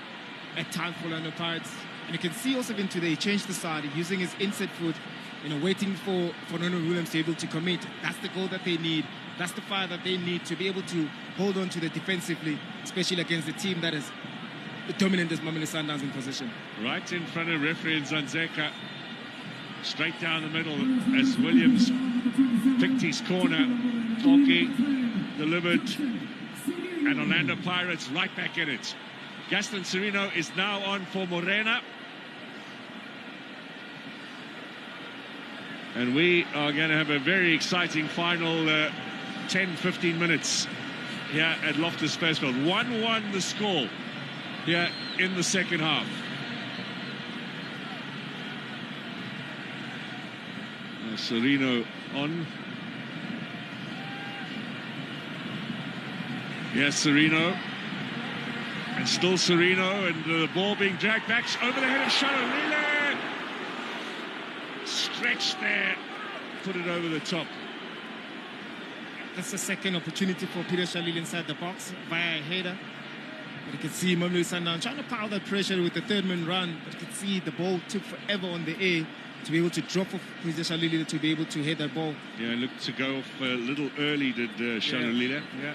at time for Orlando Pirates. And you can see also even today, he changed the side, using his inside foot, waiting for Ronwen Williams to be able to commit. That's the goal that they need. That's the fire that they need to be able to hold on to the defensively, especially against the team that is dominant as Mamelodi Sundowns in possession. Right in front of referee Nzanzeka. Straight down the middle as Williams picked his corner. Koki delivered, and Orlando Pirates right back in it. Gaston Serino is now on for Morena. And we are going to have a very exciting final 10-15 minutes here at Loftus Versfeld. 1-1 the score here in the second half. Serino on. Yes, Serino. And still Serino, and the ball being dragged back over the head of Shalolile. Stretched there, put it over the top. That's the second opportunity for Peter Shalil inside the box via a header. But you can see Mamelodi Sundowns trying to pile that pressure with the third man run. But you can see the ball took forever on the air to be able to drop off Peter Shalil to be able to head that ball. Yeah, looked to go off a little early, did Shalolile. Yeah.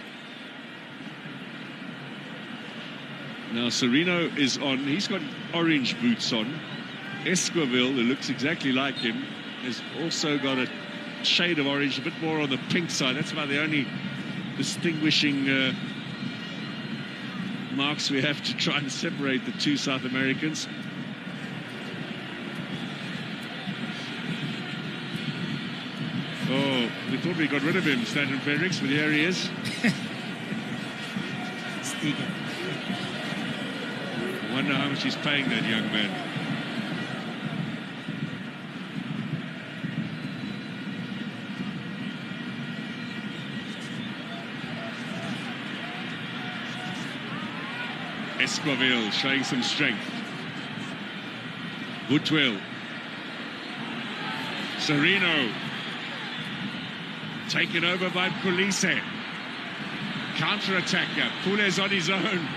Now Serino is on. He's got orange boots on. Esquivel, who looks exactly like him, has also got a shade of orange, a bit more on the pink side. That's about the only distinguishing marks we have to try and separate the two South Americans. Oh, we thought we got rid of him, Stanton Fredericks, but here he is. I wonder how much he's paying that young man. Esquivel showing some strength. Butwill. Sereno. Taken over by Kulise. Counter-attacker. Pule's on his own.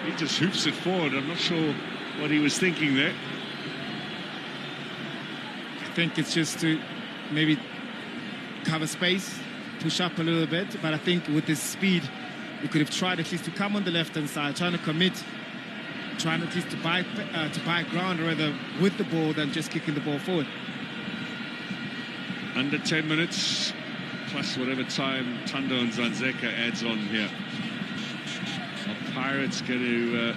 He just hoops it forward. I'm not sure what he was thinking there. I think it's just to maybe cover space, push up a little bit. But I think with this speed, we could have tried at least to come on the left-hand side, trying to commit, trying at least to buy ground rather with the ball than just kicking the ball forward. Under 10 minutes, plus whatever time Tando and Zanzeka adds on here. Are Pirates going to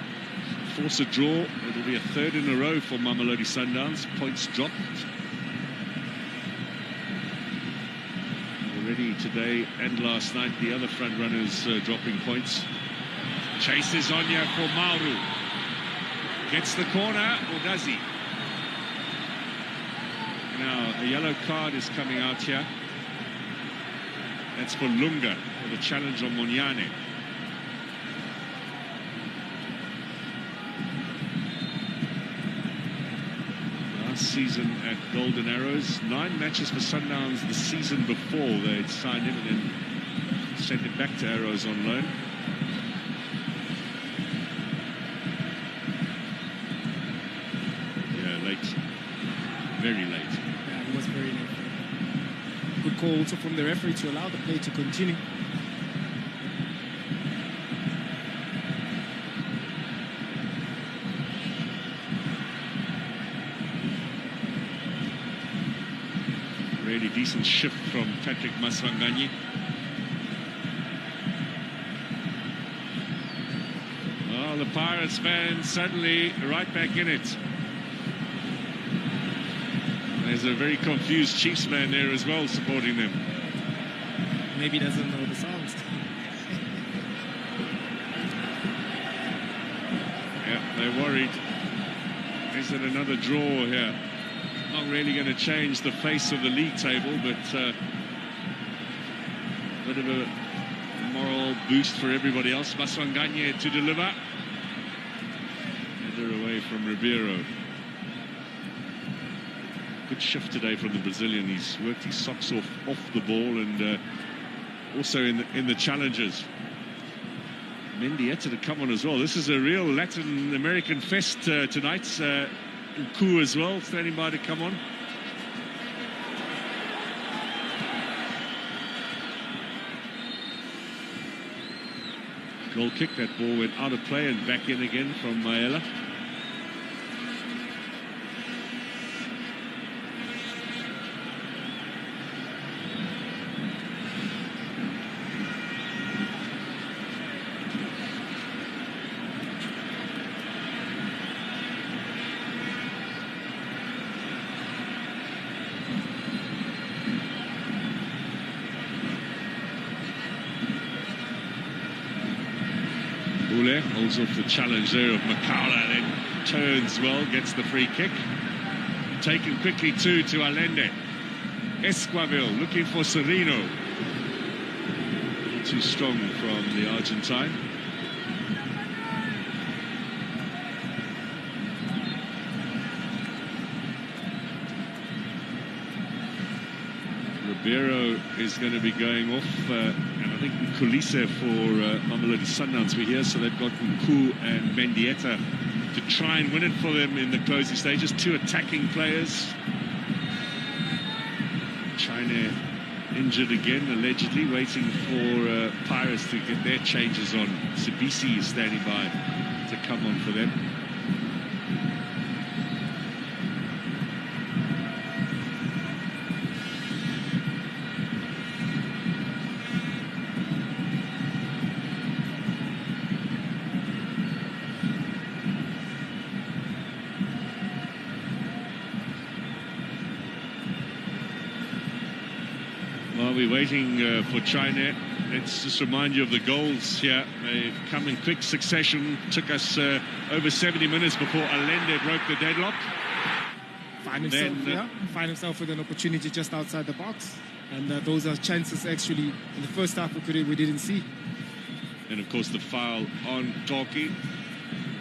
force a draw? It'll be a third in a row for Mamelodi Sundowns. Points dropped. Already today and last night, the other front runners dropping points. Chases on here for Mauru. Gets the corner, or does he? Now, a yellow card is coming out here. That's for Lunga, for the challenge on Monyane. Last season at Golden Arrows, 9 matches for Sundowns the season before. They'd signed him and then sent him back to Arrows on loan. Yeah, late. Very late. Yeah, it was very late. Good call also from the referee to allow the play to continue. Really decent shift from Patrick Maswanganyi. Oh, the Pirates fans suddenly right back in it. There's a very confused Chiefs man there as well supporting them. Maybe he doesn't know the songs. Yeah, they're worried. Is it another draw here? Not really going to change the face of the league table, but a bit of a moral boost for everybody else. Maswanganyi to deliver. Header away from Ribeiro. Good shift today from the Brazilian. He's worked his socks off the ball and also in the challenges. Mendieta to come on as well. This is a real Latin American fest tonight. Uku as well, standing by to come on. Goal kick, that ball went out of play and back in again from Maela. Holds off the challenge there of Makaula, then turns well, gets the free kick. Taken quickly to Allende. Esquivel looking for Sereno. Too strong from the Argentine. Ribeiro is going to be going off, and I think Kulise for Mamelodi Sundowns were here, so they've got Nku and Mendieta to try and win it for them in the closing stages. 2 attacking players. China injured again, allegedly, waiting for Pirates to get their changes on. Sibisi is standing by to come on for them. While we're waiting for China, let's just remind you of the goals here. They've come in quick succession. Took us over 70 minutes before Allende broke the deadlock. Find himself with an opportunity just outside the box. And those are chances actually in the first half we didn't see. And of course the foul on Toki.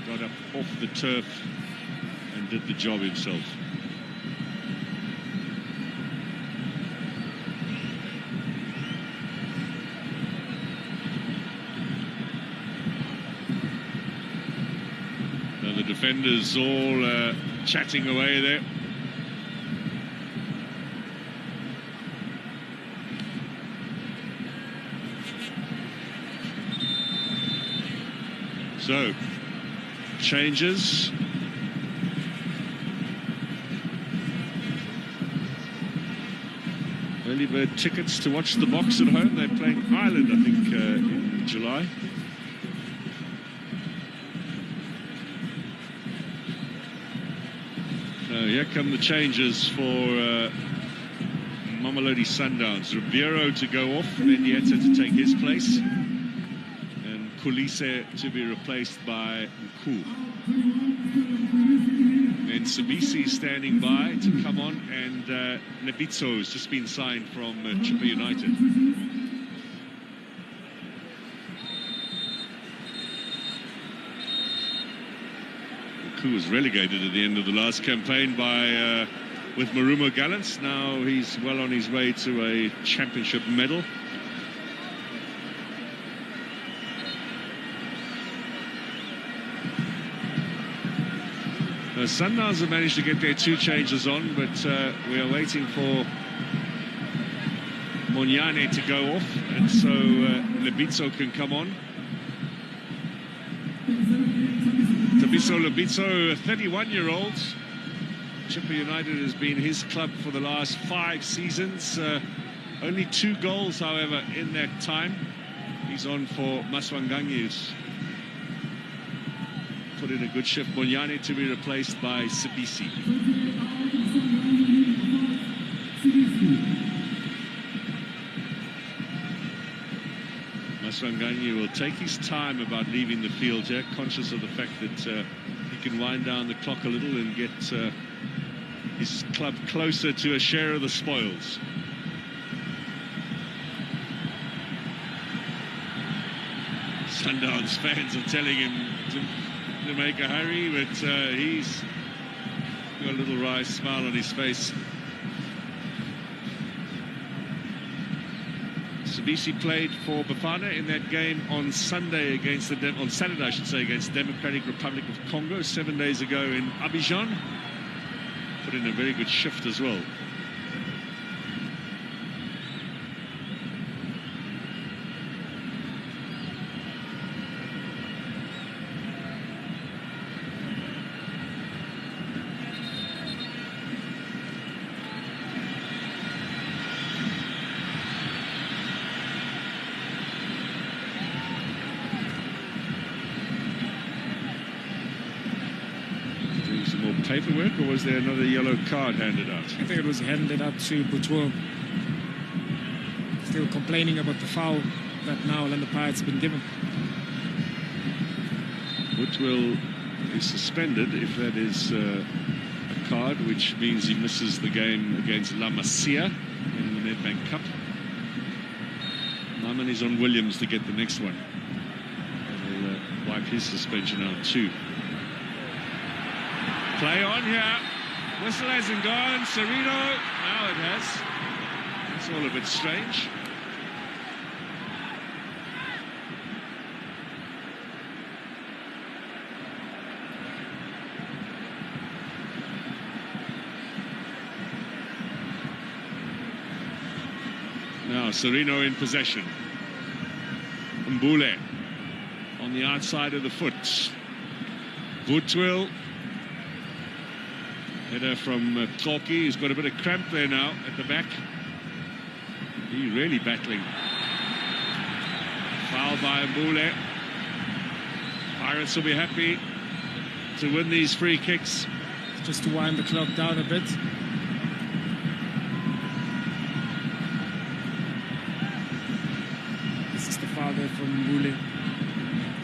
Got up off the turf and did the job himself. defenders all chatting away there. So, changes. Early bird tickets to watch the Box at home. They're playing Ireland, I think, in July. Here come the changes for Mamelodi Sundowns. Ribeiro to go off, Mendieta to take his place, and Kulise to be replaced by Mkuu. And Sabisi standing by to come on, and Lebitso has just been signed from Chippa United. Mkuu was relegated at the end of the last campaign by with Marumo Gallants. Now he's well on his way to a championship medal. Sundowns have managed to get their 2 changes on, but we are waiting for Monyane to go off, and so Lebitso can come on. Lebitso, a 31-year-old. Chippa United has been his club for the last 5 seasons. Only 2 goals, however, in that time. He's on for Maswanganyi, who's put in a good shift. Monyane to be replaced by Sabisi. Maswanganyi will take his time about leaving the field here, conscious of the fact that he can wind down the clock a little and get his club closer to a share of the spoils. Sundowns fans are telling him to make a hurry, but he's got a little wry smile on his face. Sabisi played for Bafana in that game on Sunday against on Saturday, I should say, against the Democratic Republic of Congo 7 days ago in Abidjan. Put in a very good shift as well. Paperwork, or was there another yellow card handed out? I think it was handed out to Butwell. Still complaining about the foul that now Orlando Pirates have been given. Butwell is suspended if that is a card, which means he misses the game against La Masia in the Nedbank Cup. My money's on Williams to get the next one. He'll wipe his suspension out too. Play on here. Whistle hasn't gone. Serino. Now it has. It's all a bit strange. Now Serino in possession. Mbule on the outside of the foot. Butwell. Header from Tloki, who's got a bit of cramp there now at the back. He's really battling. Foul by Mbule. Pirates will be happy to win these free kicks. Just to wind the clock down a bit. This is the foul there from Mbule.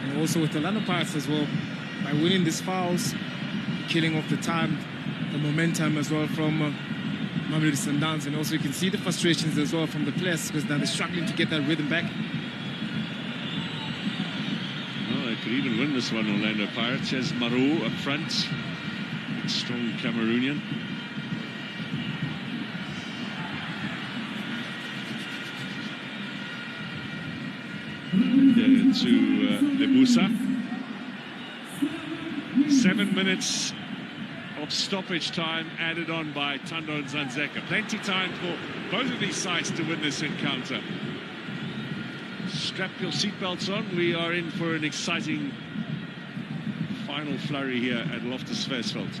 And also with the Orlando Pirates as well. By winning these fouls, killing off the time, the momentum as well from Mamelodi Sundowns, and also you can see the frustrations as well from the players because now they're struggling to get that rhythm back. Well, they could even win this one, Orlando Pirates. There's Maru up front, big strong Cameroonian. There to Lebusa. 7 minutes of stoppage time added on by Thando Nzanzeka. Plenty time for both of these sides to win this encounter. Strap your seatbelts on. We are in for an exciting final flurry here at Loftus Versfeld.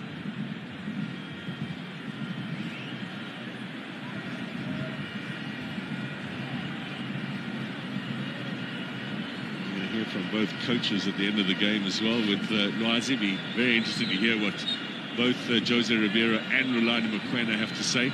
From both coaches at the end of the game as well, with Lwazi. Be very interesting to hear what both Jose Ribeiro and Rulani Mokoena have to say.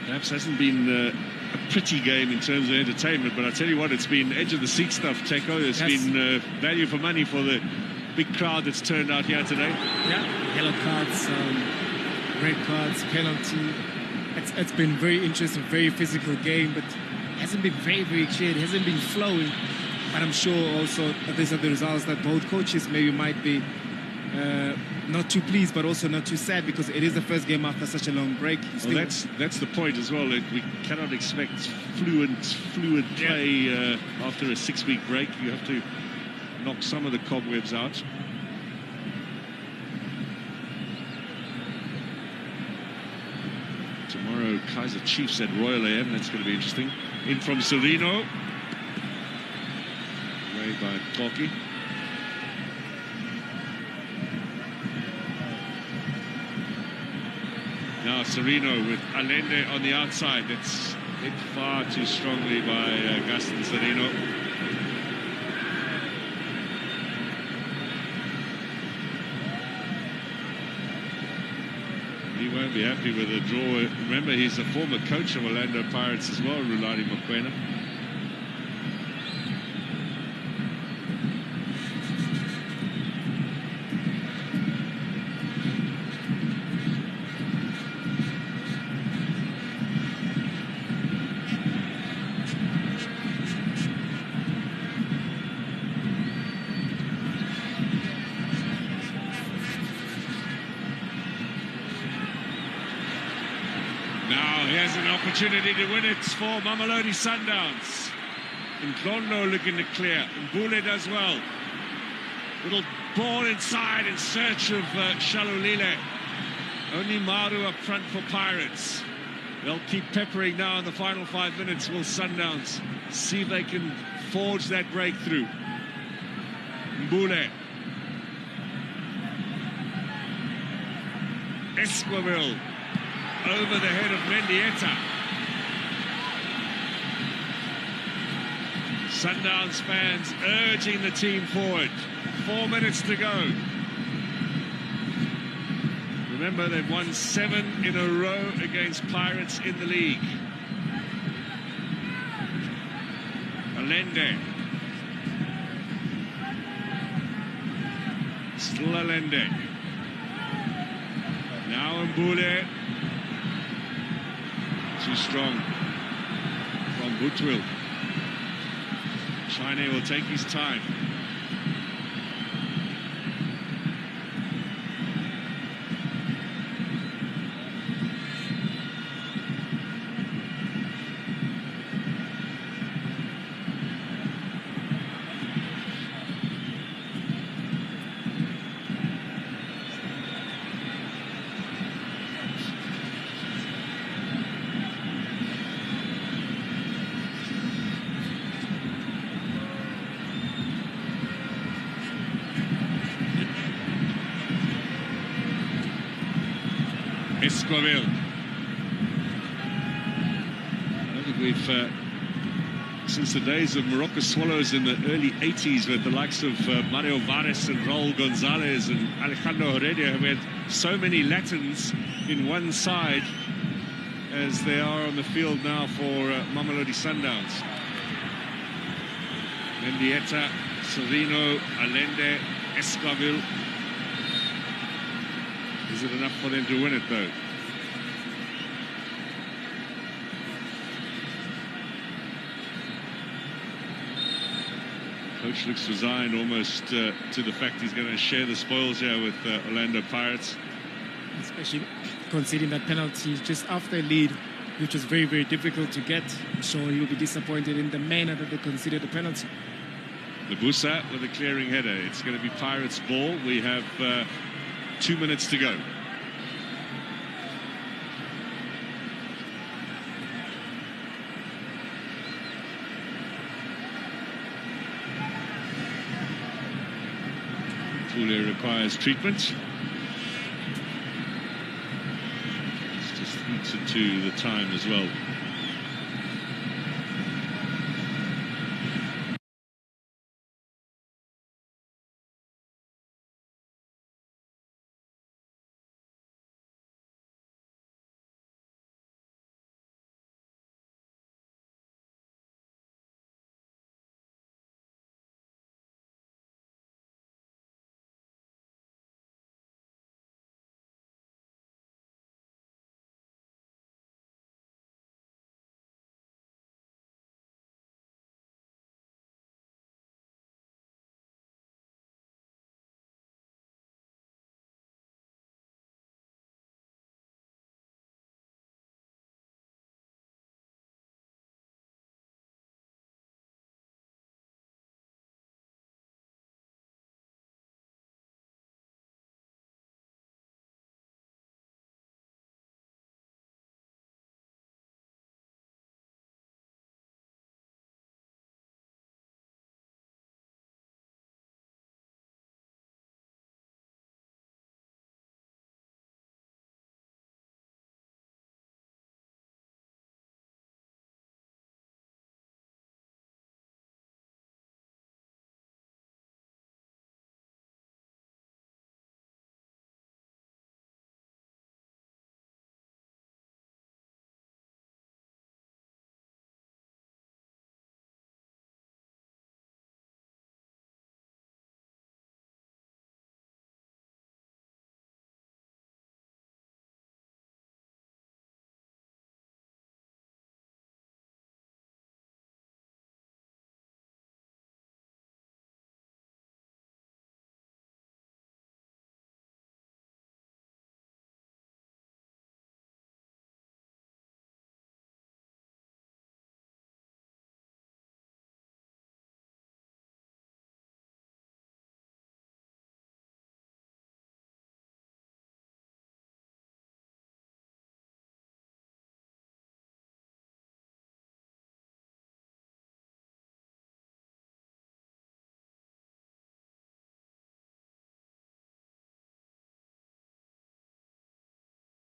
Perhaps hasn't been a pretty game in terms of entertainment, but I tell you what, it's been edge of the seat stuff, Teko. There's been value for money for the big crowd that's turned out here today. Yeah, yellow cards, red cards, penalty. It's been very interesting, very physical game, but it hasn't been very clear. It hasn't been flowing. But I'm sure also that these are the results that both coaches maybe might be not too pleased, but also not too sad, because it is the first game after such a long break. Well, that's the point as well. We cannot expect fluid play after a 6-week break. You have to knock some of the cobwebs out. Tomorrow, Kaiser Chiefs at Royal AM. That's going to be interesting. In from Serino. Away by Koki. Now Serino with Allende on the outside. That's hit far too strongly by Gaston Serino. He won't be happy with a draw. Remember, he's a former coach of Orlando Pirates as well, Rulani Mokoena. Opportunity to win it for Mamelodi Sundowns. Nklondo looking to clear. Mbule does well. Little ball inside in search of Shalulile. Only Maru up front for Pirates. They'll keep peppering now in the final 5 minutes. Will Sundowns see if they can forge that breakthrough? Mbule. Esquivel over the head of Mendieta. Sundowns fans urging the team forward. 4 minutes to go. Remember, they've won 7 in a row against Pirates in the league. Allende. Still Allende. Now Mbule. Too strong from Butwill. Chine will take his time. Esquivel. I think we've, since the days of Morocco Swallows in the early 80s with the likes of Mario Vares and Raul Gonzalez and Alejandro Heredia, we had so many Latins in one side as they are on the field now for Mamelodi Sundowns. Mendieta, Serino, Allende, Esquivel. Is it enough for them to win it, though? Coach looks resigned almost to the fact he's going to share the spoils here with Orlando Pirates. Especially considering that penalty just after a lead which was very, very difficult to get. I'm sure he'll be disappointed in the manner that they considered the penalty. Lebusa with a clearing header. It's going to be Pirates' ball. We have 2 minutes to go. Tule requires treatment. It's just eats into the time as well.